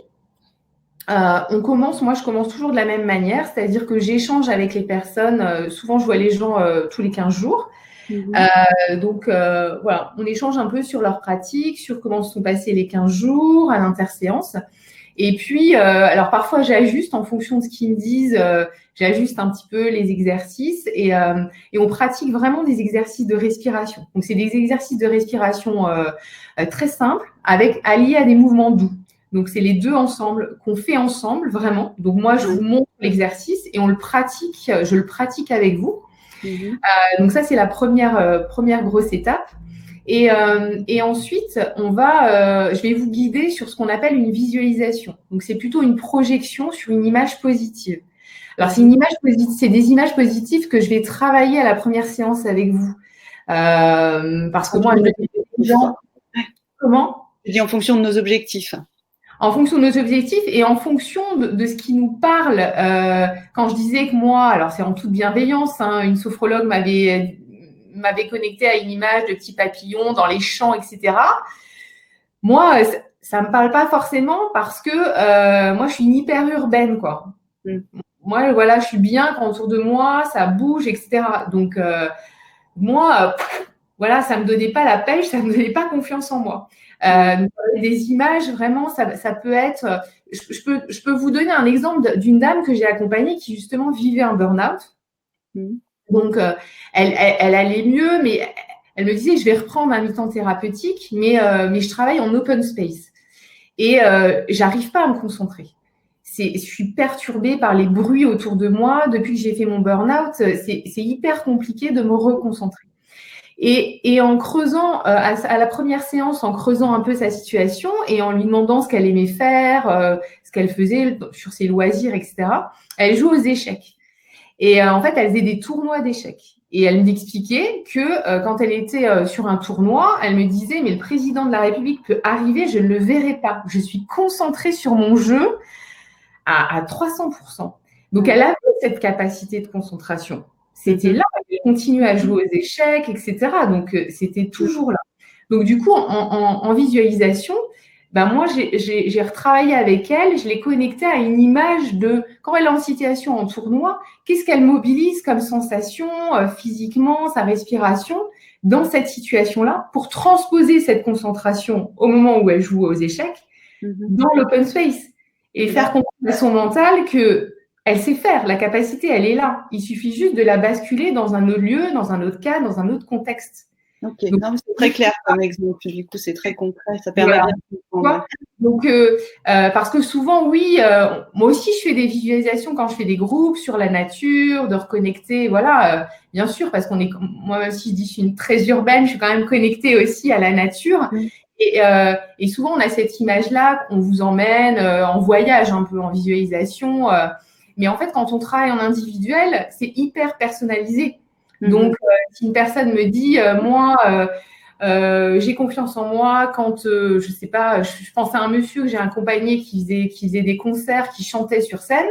Moi je commence toujours de la même manière, c'est-à-dire que j'échange avec les personnes. Souvent, je vois les gens tous les 15 jours. Donc, voilà, on échange un peu sur leurs pratiques, sur comment se sont passés les 15 jours à l'interséance. Et puis, alors parfois, j'ajuste en fonction de ce qu'ils me disent, j'ajuste un petit peu les exercices et on pratique vraiment des exercices de respiration. Donc, c'est des exercices de respiration très simples alliés à des mouvements doux. Donc, c'est les deux ensemble, qu'on fait ensemble vraiment. Donc, moi, je vous montre l'exercice et je le pratique avec vous. Donc ça, c'est la première grosse étape. Et ensuite, je vais vous guider sur ce qu'on appelle une visualisation. Donc c'est plutôt une projection sur une image positive. Alors c'est des images positives que je vais travailler à la première séance avec vous, parce que moi, comment ? Je dis en fonction de nos objectifs. En fonction de nos objectifs et en fonction de ce qui nous parle. Quand je disais que moi, alors c'est en toute bienveillance, une sophrologue m'avait connecté à une image de petits papillons dans les champs, etc. Moi, ça me parle pas forcément parce que moi, je suis une hyper urbaine, quoi. Moi, voilà, je suis bien quand autour de moi, ça bouge, etc. Donc, moi, voilà, ça me donnait pas la pêche, ça me donnait pas confiance en moi. Donc, des images, vraiment, ça peut être. Je peux vous donner un exemple d'une dame que j'ai accompagnée qui justement vivait un burn-out. Donc, elle allait mieux, mais elle me disait, je vais reprendre un mi-temps thérapeutique, mais je travaille en open space et j'arrive pas à me concentrer. Je suis perturbée par les bruits autour de moi. Depuis que j'ai fait mon burn-out, c'est hyper compliqué de me reconcentrer. Et en creusant, à la première séance, en creusant un peu sa situation et en lui demandant ce qu'elle aimait faire, ce qu'elle faisait sur ses loisirs, etc., elle joue aux échecs. Et en fait, elle faisait des tournois d'échecs. Et elle m'expliquait que quand elle était sur un tournoi, elle me disait, mais le président de la République peut arriver, je ne le verrai pas. Je suis concentrée sur mon jeu à 300%. Donc, elle avait cette capacité de concentration. C'était là, elle continuait à jouer aux échecs, etc. Donc, c'était toujours là. Donc, du coup, en visualisation, ben moi, j'ai retravaillé avec elle, je l'ai connectée à une image de quand elle est en situation en tournoi, qu'est-ce qu'elle mobilise comme sensation physiquement, sa respiration dans cette situation-là pour transposer cette concentration au moment où elle joue aux échecs dans l'open space et faire comprendre à son mental que elle sait faire, la capacité, elle est là. Il suffit juste de la basculer dans un autre lieu, dans un autre cadre, dans un autre contexte. Ok, c'est très clair comme exemple. Du coup, c'est très concret. Ça permet de comprendre. Donc, parce que souvent, oui, moi aussi, je fais des visualisations quand je fais des groupes sur la nature, de reconnecter, voilà, bien sûr, parce qu'on est, moi aussi, je dis, je suis une très urbaine, je suis quand même connectée aussi à la nature. Et souvent, on a cette image-là, on vous emmène en voyage un peu, en visualisation. Mais en fait, quand on travaille en individuel, c'est hyper personnalisé. Donc, si une personne me dit, moi, j'ai confiance en moi quand, je sais pas, je pense à un monsieur que j'ai accompagné qui faisait des concerts, qui chantait sur scène.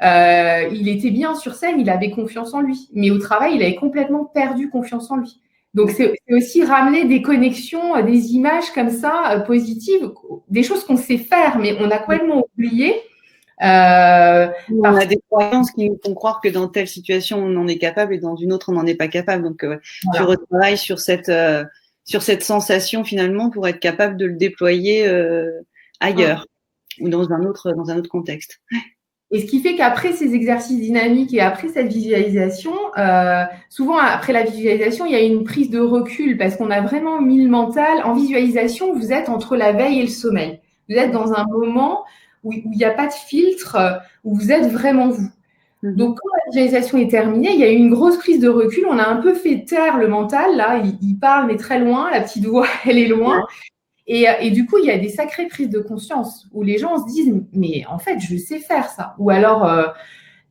Il était bien sur scène, il avait confiance en lui. Mais au travail, il avait complètement perdu confiance en lui. Donc, c'est aussi ramener des connexions, des images comme ça, positives, des choses qu'on sait faire, mais on a complètement oublié. On a des croyances qui nous font croire que dans telle situation, on en est capable et dans une autre, on n'en est pas capable. Donc, tu retravailles sur cette sensation finalement pour être capable de le déployer ailleurs ou dans un autre contexte. Et ce qui fait qu'après ces exercices dynamiques et après cette visualisation, souvent après la visualisation, il y a une prise de recul parce qu'on a vraiment mis le mental. En visualisation, vous êtes entre la veille et le sommeil. Vous êtes dans un moment où il n'y a pas de filtre, où vous êtes vraiment vous. Donc, quand la visualisation est terminée, il y a eu une grosse prise de recul. On a un peu fait taire le mental. Là, il parle, mais très loin. La petite voix, elle est loin. Et du coup, il y a des sacrées prises de conscience où les gens se disent, mais en fait, je sais faire ça. Ou alors,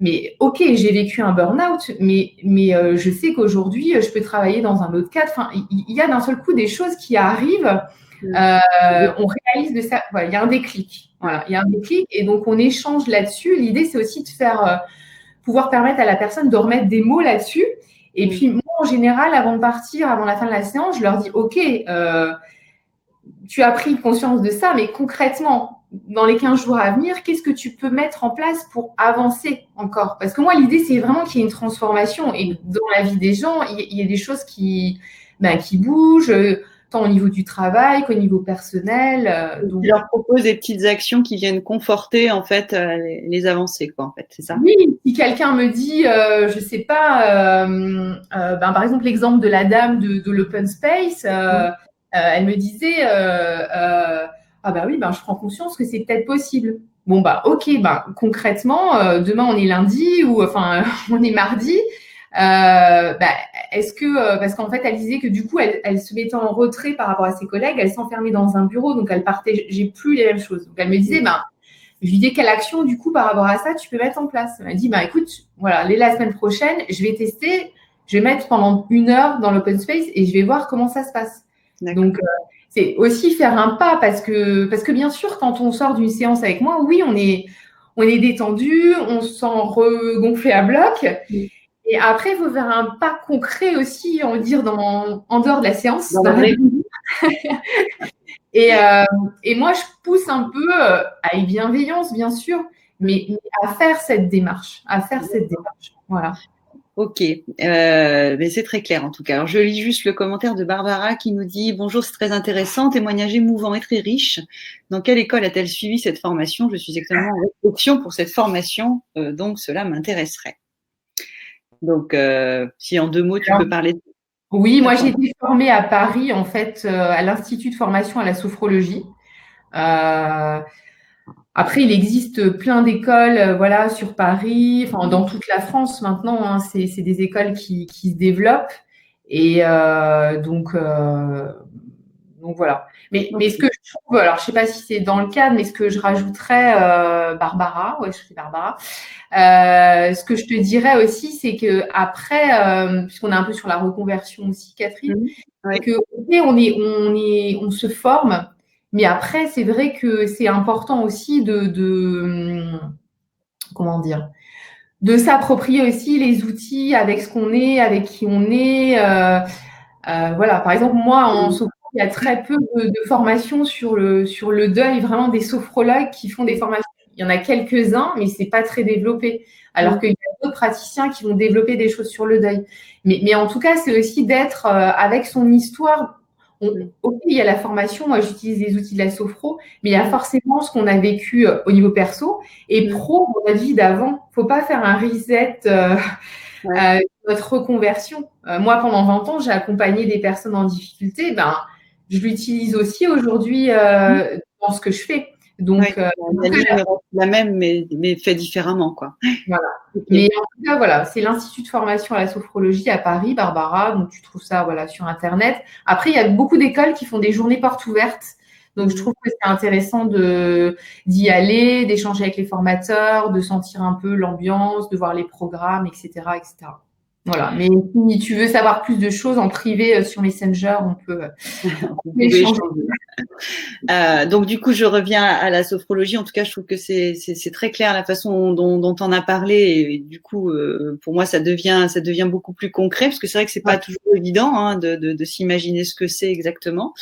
mais ok, j'ai vécu un burn-out, mais je sais qu'aujourd'hui, je peux travailler dans un autre cadre. Enfin, il y a d'un seul coup des choses qui arrivent. On réalise de ça. Voilà, il y a un déclic. Voilà, il y a un déclic. Et donc, on échange là-dessus. L'idée, c'est aussi de faire, pouvoir permettre à la personne de remettre des mots là-dessus. Et puis, moi, en général, avant de partir, avant la fin de la séance, je leur dis, ok, tu as pris conscience de ça, mais concrètement, dans les 15 jours à venir, qu'est-ce que tu peux mettre en place pour avancer encore? Parce que moi, l'idée, c'est vraiment qu'il y ait une transformation. Et dans la vie des gens, il y a des choses qui bougent, tant au niveau du travail qu'au niveau personnel. Donc, tu leur proposes des petites actions qui viennent conforter, en fait, les avancées, quoi, en fait, c'est ça? Oui, si quelqu'un me dit, je sais pas, par exemple, l'exemple de la dame de l'open space, elle me disait, ah bah oui, je prends conscience que c'est peut-être possible. Bon, ok, concrètement, demain on est lundi ou enfin on est mardi. Est-ce que, parce qu'en fait, elle disait que du coup, elle se mettait en retrait par rapport à ses collègues, elle s'enfermait dans un bureau, donc elle partageait plus les mêmes choses. Donc elle me disait, je lui dis quelle action du coup par rapport à ça tu peux mettre en place. Elle m'a dit, écoute, voilà, la semaine prochaine, je vais tester, je vais mettre pendant 1 heure dans l'open space et je vais voir comment ça se passe. Donc, c'est aussi faire un pas parce que bien sûr, quand on sort d'une séance avec moi, oui, on est détendu, on se sent regonflé à bloc. Et après, il faut faire un pas concret aussi, on va dire, en dehors de la séance. Dans la vraie vie. Et moi, je pousse un peu avec bienveillance, bien sûr, mais à faire cette démarche, Voilà. Ok, mais c'est très clair en tout cas. Alors je lis juste le commentaire de Barbara qui nous dit: Bonjour, c'est très intéressant, témoignage émouvant et très riche. Dans quelle école a-t-elle suivi cette formation? Je suis extrêmement en réflexion pour cette formation, donc cela m'intéresserait. Donc, si en 2 mots tu peux parler de Oui, ta moi j'ai formation. été formée à Paris, en fait, à l'Institut de formation à la sophrologie. Euh, Après, il existe plein d'écoles, voilà, sur Paris, enfin dans toute la France maintenant, hein, c'est des écoles qui se développent. Et donc voilà. Mais ce que je trouve, alors je sais pas si c'est dans le cadre, mais ce que je rajouterais, Barbara, ouais, je suis Barbara. Ce que je te dirais aussi, c'est que après, puisqu'on est un peu sur la reconversion aussi, Catherine, c'est Oui. que ok, on se forme, mais après, c'est vrai que c'est important aussi comment dire, de s'approprier aussi les outils avec ce qu'on est, avec qui on est. Voilà, par exemple, moi, en sophro, il y a très peu de formations sur le deuil, vraiment des sophrologues qui font des formations. Il y en a quelques-uns, mais c'est pas très développé. Alors qu'il y a d'autres praticiens qui vont développer des choses sur le deuil. Mais en tout cas, c'est aussi d'être avec son histoire. Ok, il y a la formation, moi j'utilise les outils de la sophro, mais il y a forcément ce qu'on a vécu au niveau perso et pro, dans la vie d'avant. Faut pas faire un reset. Notre reconversion. Moi, pendant 20 ans, j'ai accompagné des personnes en difficulté. Ben, je l'utilise aussi aujourd'hui dans ce que je fais. Donc, La ligne reste la même, mais fait différemment, quoi. voilà. Okay. Mais en tout cas, voilà, c'est l'Institut de formation à la sophrologie à Paris, Barbara. Donc, tu trouves ça voilà, sur Internet. Après, il y a beaucoup d'écoles qui font des journées portes ouvertes. Donc, je trouve que c'est intéressant d'y aller, d'échanger avec les formateurs, de sentir un peu l'ambiance, de voir les programmes, etc., etc. Voilà. Mais si tu veux savoir plus de choses en privé sur Messenger, on peut échanger. Donc du coup, je reviens à la sophrologie. En tout cas, je trouve que c'est très clair la façon dont on a parlé. Et du coup, pour moi, ça devient beaucoup plus concret parce que c'est vrai que c'est pas toujours évident hein, de s'imaginer ce que c'est exactement.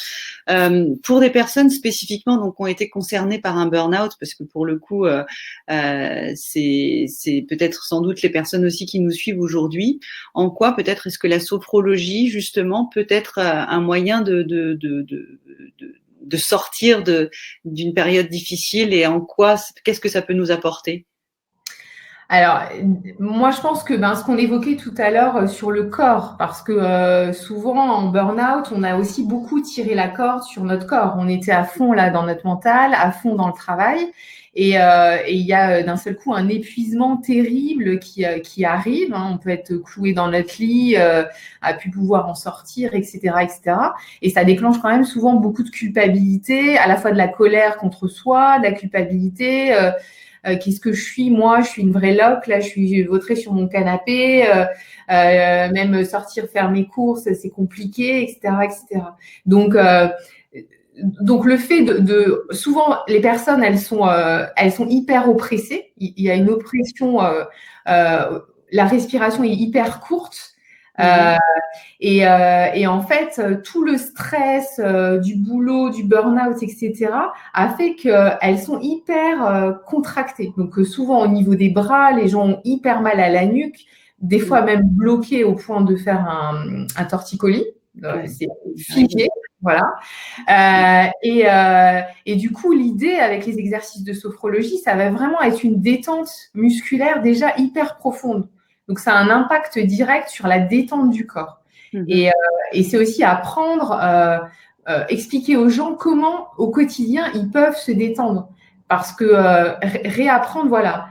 Pour des personnes spécifiquement donc qui ont été concernées par un burn-out, parce que pour le coup, c'est peut-être sans doute les personnes aussi qui nous suivent aujourd'hui. En quoi peut-être est-ce que la sophrologie justement peut être un moyen de sortir d'une période difficile et en quoi, qu'est-ce que ça peut nous apporter? Alors, moi, je pense que ce qu'on évoquait tout à l'heure sur le corps, parce que souvent en burn-out, on a aussi beaucoup tiré la corde sur notre corps. On était à fond là dans notre mental, à fond dans le travail, et il y a d'un seul coup un épuisement terrible qui arrive. Hein. On peut être cloué dans notre lit, à plus pouvoir en sortir, etc., etc. Et ça déclenche quand même souvent beaucoup de culpabilité, à la fois de la colère contre soi, de la culpabilité. Qu'est-ce que je suis? Moi, je suis une vraie loque. Là, je suis vautrée sur mon canapé. Même sortir faire mes courses, c'est compliqué, etc., etc. Donc le fait souvent les personnes elles sont hyper oppressées. Il y a une oppression. La respiration est hyper courte. Et en fait, tout le stress du boulot, du burn-out, etc., a fait qu'elles sont hyper contractées. Donc, souvent, au niveau des bras, les gens ont hyper mal à la nuque, des fois même bloqués au point de faire un torticolis. C'est figé. Voilà. Et du coup, l'idée avec les exercices de sophrologie, ça va vraiment être une détente musculaire déjà hyper profonde. Donc, ça a un impact direct sur la détente du corps. Et c'est aussi apprendre, expliquer aux gens comment, au quotidien, ils peuvent se détendre. Parce que réapprendre, voilà.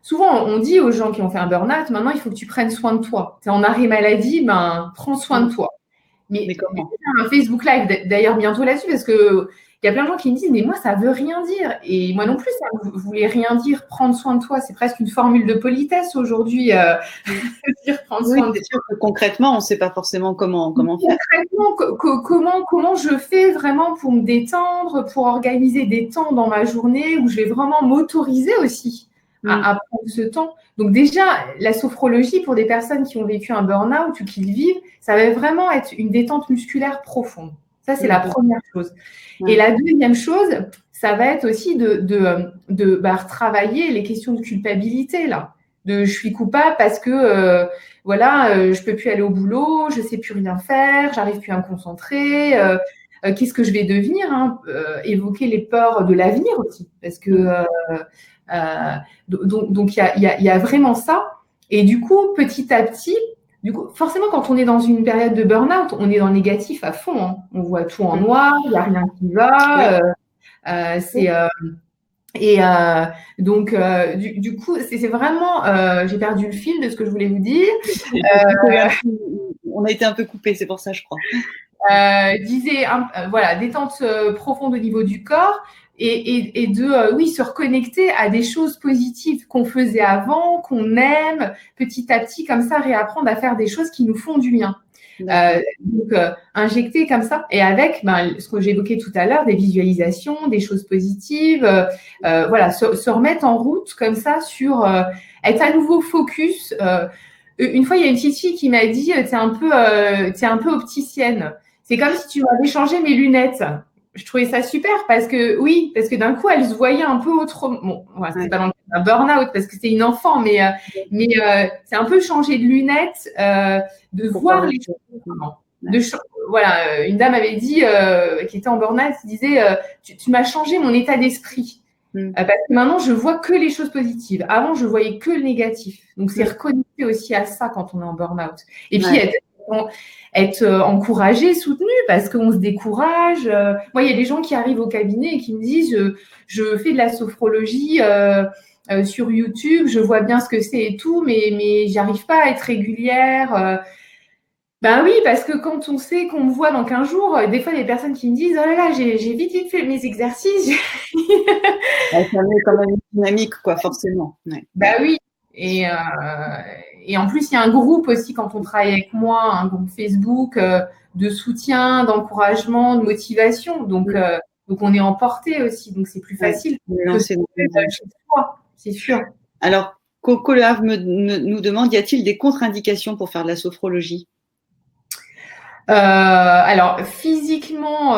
Souvent, on dit aux gens qui ont fait un burn-out, maintenant, il faut que tu prennes soin de toi. Tu es en arrêt maladie, prends soin de toi. Mais comment? Un Facebook Live, d'ailleurs, bientôt là-dessus, parce que il y a plein de gens qui me disent, mais moi, ça veut rien dire. Et moi non plus, ça ne voulait rien dire. Prendre soin de toi, c'est presque une formule de politesse aujourd'hui. Dire prendre soin de c'est sûr que concrètement, on ne sait pas forcément comment faire. Concrètement, comment je fais vraiment pour me détendre, pour organiser des temps dans ma journée où je vais vraiment m'autoriser aussi à prendre ce temps. Donc déjà, la sophrologie pour des personnes qui ont vécu un burn-out ou qui le vivent, ça va vraiment être une détente musculaire profonde. Ça, c'est la première chose. Et la deuxième chose, ça va être aussi de travailler les questions de culpabilité, là. je suis coupable parce que voilà, je peux plus aller au boulot, je sais plus rien faire, j'arrive plus à me concentrer. Qu'est-ce que je vais devenir, hein, évoquer les peurs de l'avenir aussi, parce que donc il y a vraiment ça. Et du coup, petit à petit, forcément, quand on est dans une période de burn-out, on est dans le négatif à fond, hein. On voit tout en noir, il n'y a rien qui va. Donc, du coup, c'est vraiment, j'ai perdu le fil de ce que je voulais vous dire. On a été un peu coupé, c'est pour ça, je crois. Disait, voilà, détente profonde au niveau du corps et de, oui, se reconnecter à des choses positives qu'on faisait avant, qu'on aime, petit à petit, comme ça, réapprendre à faire des choses qui nous font du bien. Donc, injecter comme ça et avec ce que j'évoquais tout à l'heure, des visualisations, des choses positives, voilà, se remettre en route comme ça sur être à nouveau focus. Une fois, il y a une petite fille qui m'a dit, t'es un peu opticienne. C'est comme si tu m'avais changé mes lunettes. Je trouvais ça super parce que d'un coup, elle se voyait un peu autrement. Bon, voilà, c'était pas dans un burn-out parce que c'était une enfant, mais c'est un peu changer de lunettes, de voir les choses. Voilà, une dame avait dit, qui était en burn-out, disait, tu m'as changé mon état d'esprit. Parce que maintenant, je vois que les choses positives. Avant, je voyais que le négatif. Donc, c'est reconnecter aussi à ça quand on est en burn-out. Et puis, être encouragé, soutenu, parce qu'on se décourage. Moi, il y a des gens qui arrivent au cabinet et qui me disent, je fais de la sophrologie sur YouTube, je vois bien ce que c'est et tout, mais j'arrive pas à être régulière. Ben oui, parce que quand on sait qu'on me voit dans 15 jours, des fois, il y a des personnes qui me disent « Oh là là, j'ai vite fait mes exercices. » Ça met quand même une dynamique, quoi, forcément. Ouais. Bah oui. Et en plus, il y a un groupe aussi, quand on travaille avec moi, un groupe Facebook de soutien, d'encouragement, de motivation. Donc on est emporté aussi. Donc, c'est plus facile. C'est sûr. Alors, Coco Le Havre nous demande, y a-t-il des contre-indications pour faire de la sophrologie ? Alors physiquement,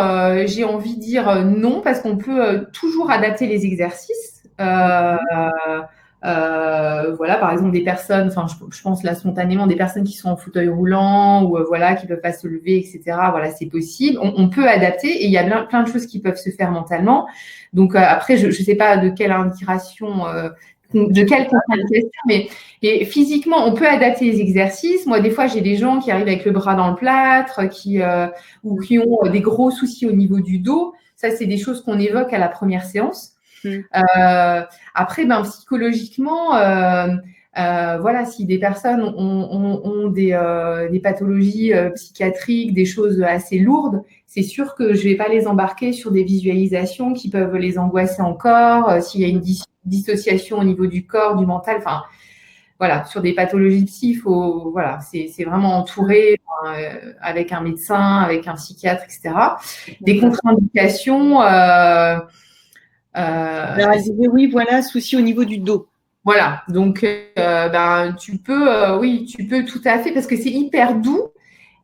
j'ai envie de dire non, parce qu'on peut toujours adapter les exercices. Voilà, par exemple des personnes, enfin je pense là spontanément, des personnes qui sont en fauteuil roulant ou voilà, qui peuvent pas se lever, etc. Voilà, c'est possible. On peut adapter et il y a plein de choses qui peuvent se faire mentalement. Donc après, je sais pas de quelle indication. De quelle contre-indication, mais physiquement, on peut adapter les exercices. Moi, des fois, j'ai des gens qui arrivent avec le bras dans le plâtre, ou qui ont des gros soucis au niveau du dos. Ça, c'est des choses qu'on évoque à la première séance. Après, psychologiquement, voilà, si des personnes ont des pathologies psychiatriques, des choses assez lourdes, c'est sûr que je vais pas les embarquer sur des visualisations qui peuvent les angoisser encore. S'il y a une dissociation au niveau du corps, du mental, enfin voilà, sur des pathologies psy, voilà, c'est vraiment entouré avec un médecin, avec un psychiatre, etc. Des contre-indications. Oui, voilà, souci au niveau du dos. Voilà, donc tu peux tout à fait, parce que c'est hyper doux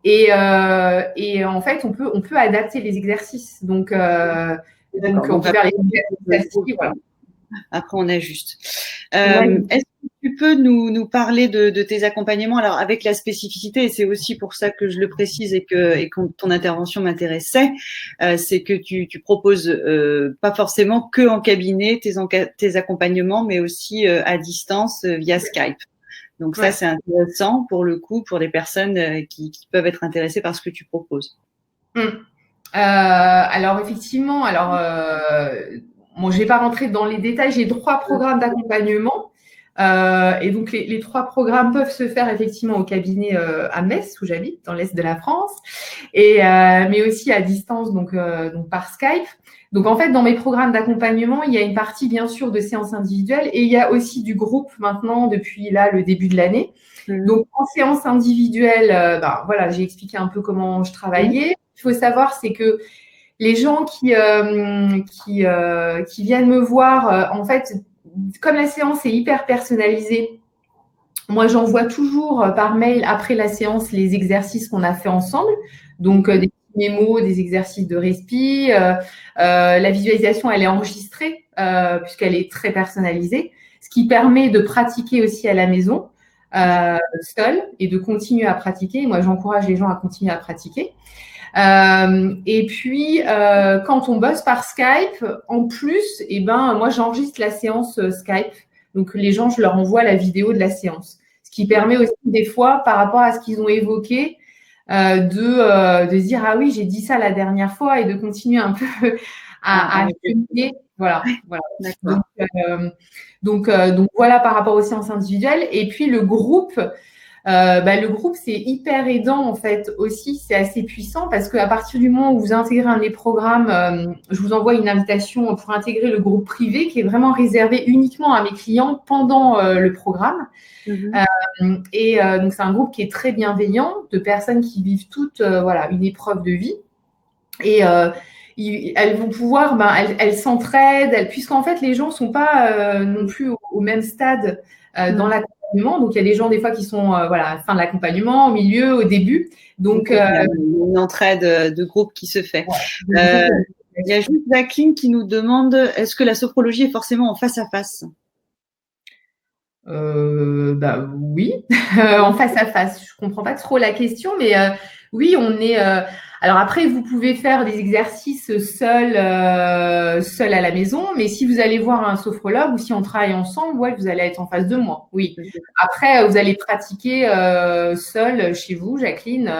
et en fait on peut adapter les exercices. Donc on peut faire les exercices. Voilà. Après, on ajuste. Est-ce que tu peux nous parler de tes accompagnements? Alors, avec la spécificité, et c'est aussi pour ça que je le précise et que ton intervention m'intéressait, c'est que tu proposes pas forcément que en cabinet tes accompagnements, mais aussi à distance via Skype. Donc ça, c'est intéressant pour le coup, pour les personnes qui peuvent être intéressées par ce que tu proposes. Alors effectivement, bon, je vais pas rentrer dans les détails. J'ai 3 programmes d'accompagnement. Et donc, les 3 programmes peuvent se faire effectivement au cabinet à Metz, où j'habite, dans l'Est de la France, mais aussi à distance, donc par Skype. Donc, en fait, dans mes programmes d'accompagnement, il y a une partie, bien sûr, de séances individuelles et il y a aussi du groupe maintenant, depuis là, le début de l'année. Donc, en séance individuelle, voilà, j'ai expliqué un peu comment je travaillais. Il faut savoir, c'est que les gens qui viennent me voir, en fait, comme la séance est hyper personnalisée, moi, j'envoie toujours par mail après la séance les exercices qu'on a fait ensemble. Donc, des mémos, des exercices de respi. La visualisation, elle est enregistrée puisqu'elle est très personnalisée. ce qui permet de pratiquer aussi à la maison, seul, et de continuer à pratiquer. Moi, j'encourage les gens à continuer à pratiquer. Et puis, quand on bosse par Skype, en plus, moi, j'enregistre la séance Skype. Donc, les gens, je leur envoie la vidéo de la séance. Ce qui permet aussi, des fois, par rapport à ce qu'ils ont évoqué, de se dire, ah oui, j'ai dit ça la dernière fois, et de continuer un peu à cheminer. Voilà. Donc, voilà par rapport aux séances individuelles. Et puis, le groupe, c'est hyper aidant en fait aussi, c'est assez puissant parce qu'à partir du moment où vous intégrez un des programmes, je vous envoie une invitation pour intégrer le groupe privé qui est vraiment réservé uniquement à mes clients pendant le programme. Donc c'est un groupe qui est très bienveillant, de personnes qui vivent toutes une épreuve de vie, et elles vont pouvoir, elles s'entraident, puisqu'en fait les gens sont pas non plus au même stade dans l'accompagnement. Donc il y a des gens des fois qui sont à la fin de l'accompagnement, au milieu, au début. Donc il y a une entraide de groupe qui se fait. Il y a juste Jacqueline qui nous demande, est-ce que la sophrologie est forcément en face à face? Oui, en face à face. Je comprends pas trop la question, mais oui, on est. Alors après, vous pouvez faire des exercices seul à la maison, mais si vous allez voir un sophrologue ou si on travaille ensemble, ouais, vous allez être en face de moi. Oui. Après, vous allez pratiquer seul chez vous, Jacqueline.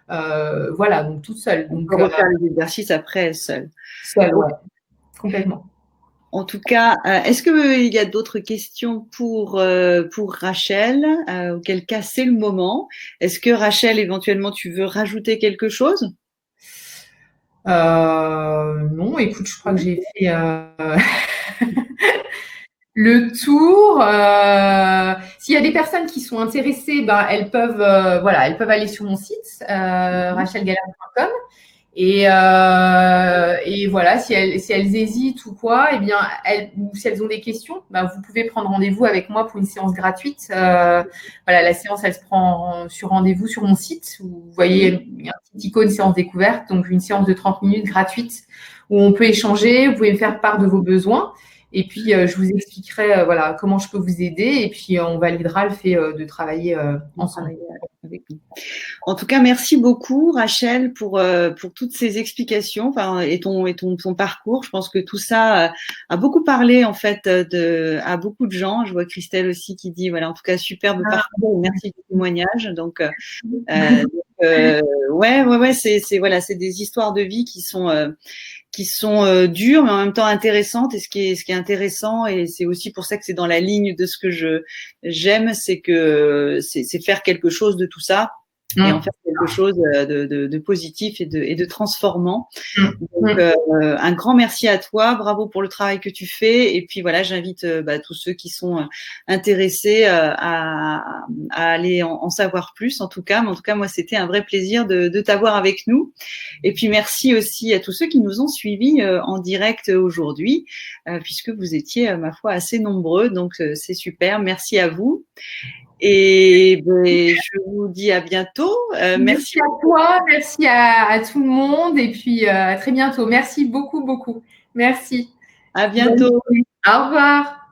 Donc toute seule. Donc on peut refaire les exercices après seul. Seul, ouais, complètement. En tout cas, est-ce qu'il y a d'autres questions pour Rachel? Auquel cas, c'est le moment. Est-ce que Rachel, éventuellement, tu veux rajouter quelque chose? Non, écoute, je crois que j'ai fait le tour. S'il y a des personnes qui sont intéressées, elles peuvent aller sur mon site rachelgalère.com. Et voilà, si elles hésitent ou quoi, ou si elles ont des questions, vous pouvez prendre rendez-vous avec moi pour une séance gratuite. La séance, elle se prend sur rendez-vous sur mon site. Vous voyez, il y a un petit icône séance découverte, donc une séance de 30 minutes gratuite où on peut échanger, vous pouvez me faire part de vos besoins. Et puis, je vous expliquerai comment je peux vous aider. Et puis, on validera le fait de travailler ensemble. Avec nous. En tout cas, merci beaucoup, Rachel, pour toutes ces explications, et ton parcours. Je pense que tout ça a beaucoup parlé en fait à beaucoup de gens. Je vois Christelle aussi qui dit en tout cas superbe parcours. Merci du témoignage. Donc c'est des histoires de vie qui sont dures, mais en même temps intéressantes. Et ce qui est intéressant, et c'est aussi pour ça que c'est dans la ligne de ce que j'aime, c'est que c'est faire quelque chose de tout ça et en faire quelque chose de positif et de transformant. Donc un grand merci à toi, bravo pour le travail que tu fais. Et puis j'invite tous ceux qui sont intéressés à aller en savoir plus. En tout cas, moi c'était un vrai plaisir de t'avoir avec nous. Et puis merci aussi à tous ceux qui nous ont suivis en direct aujourd'hui, puisque vous étiez ma foi assez nombreux. Donc c'est super, merci à vous. Et je vous dis à bientôt. Merci à toi, merci à tout le monde, et puis à très bientôt. Merci beaucoup, beaucoup. Merci. À bientôt. Au revoir.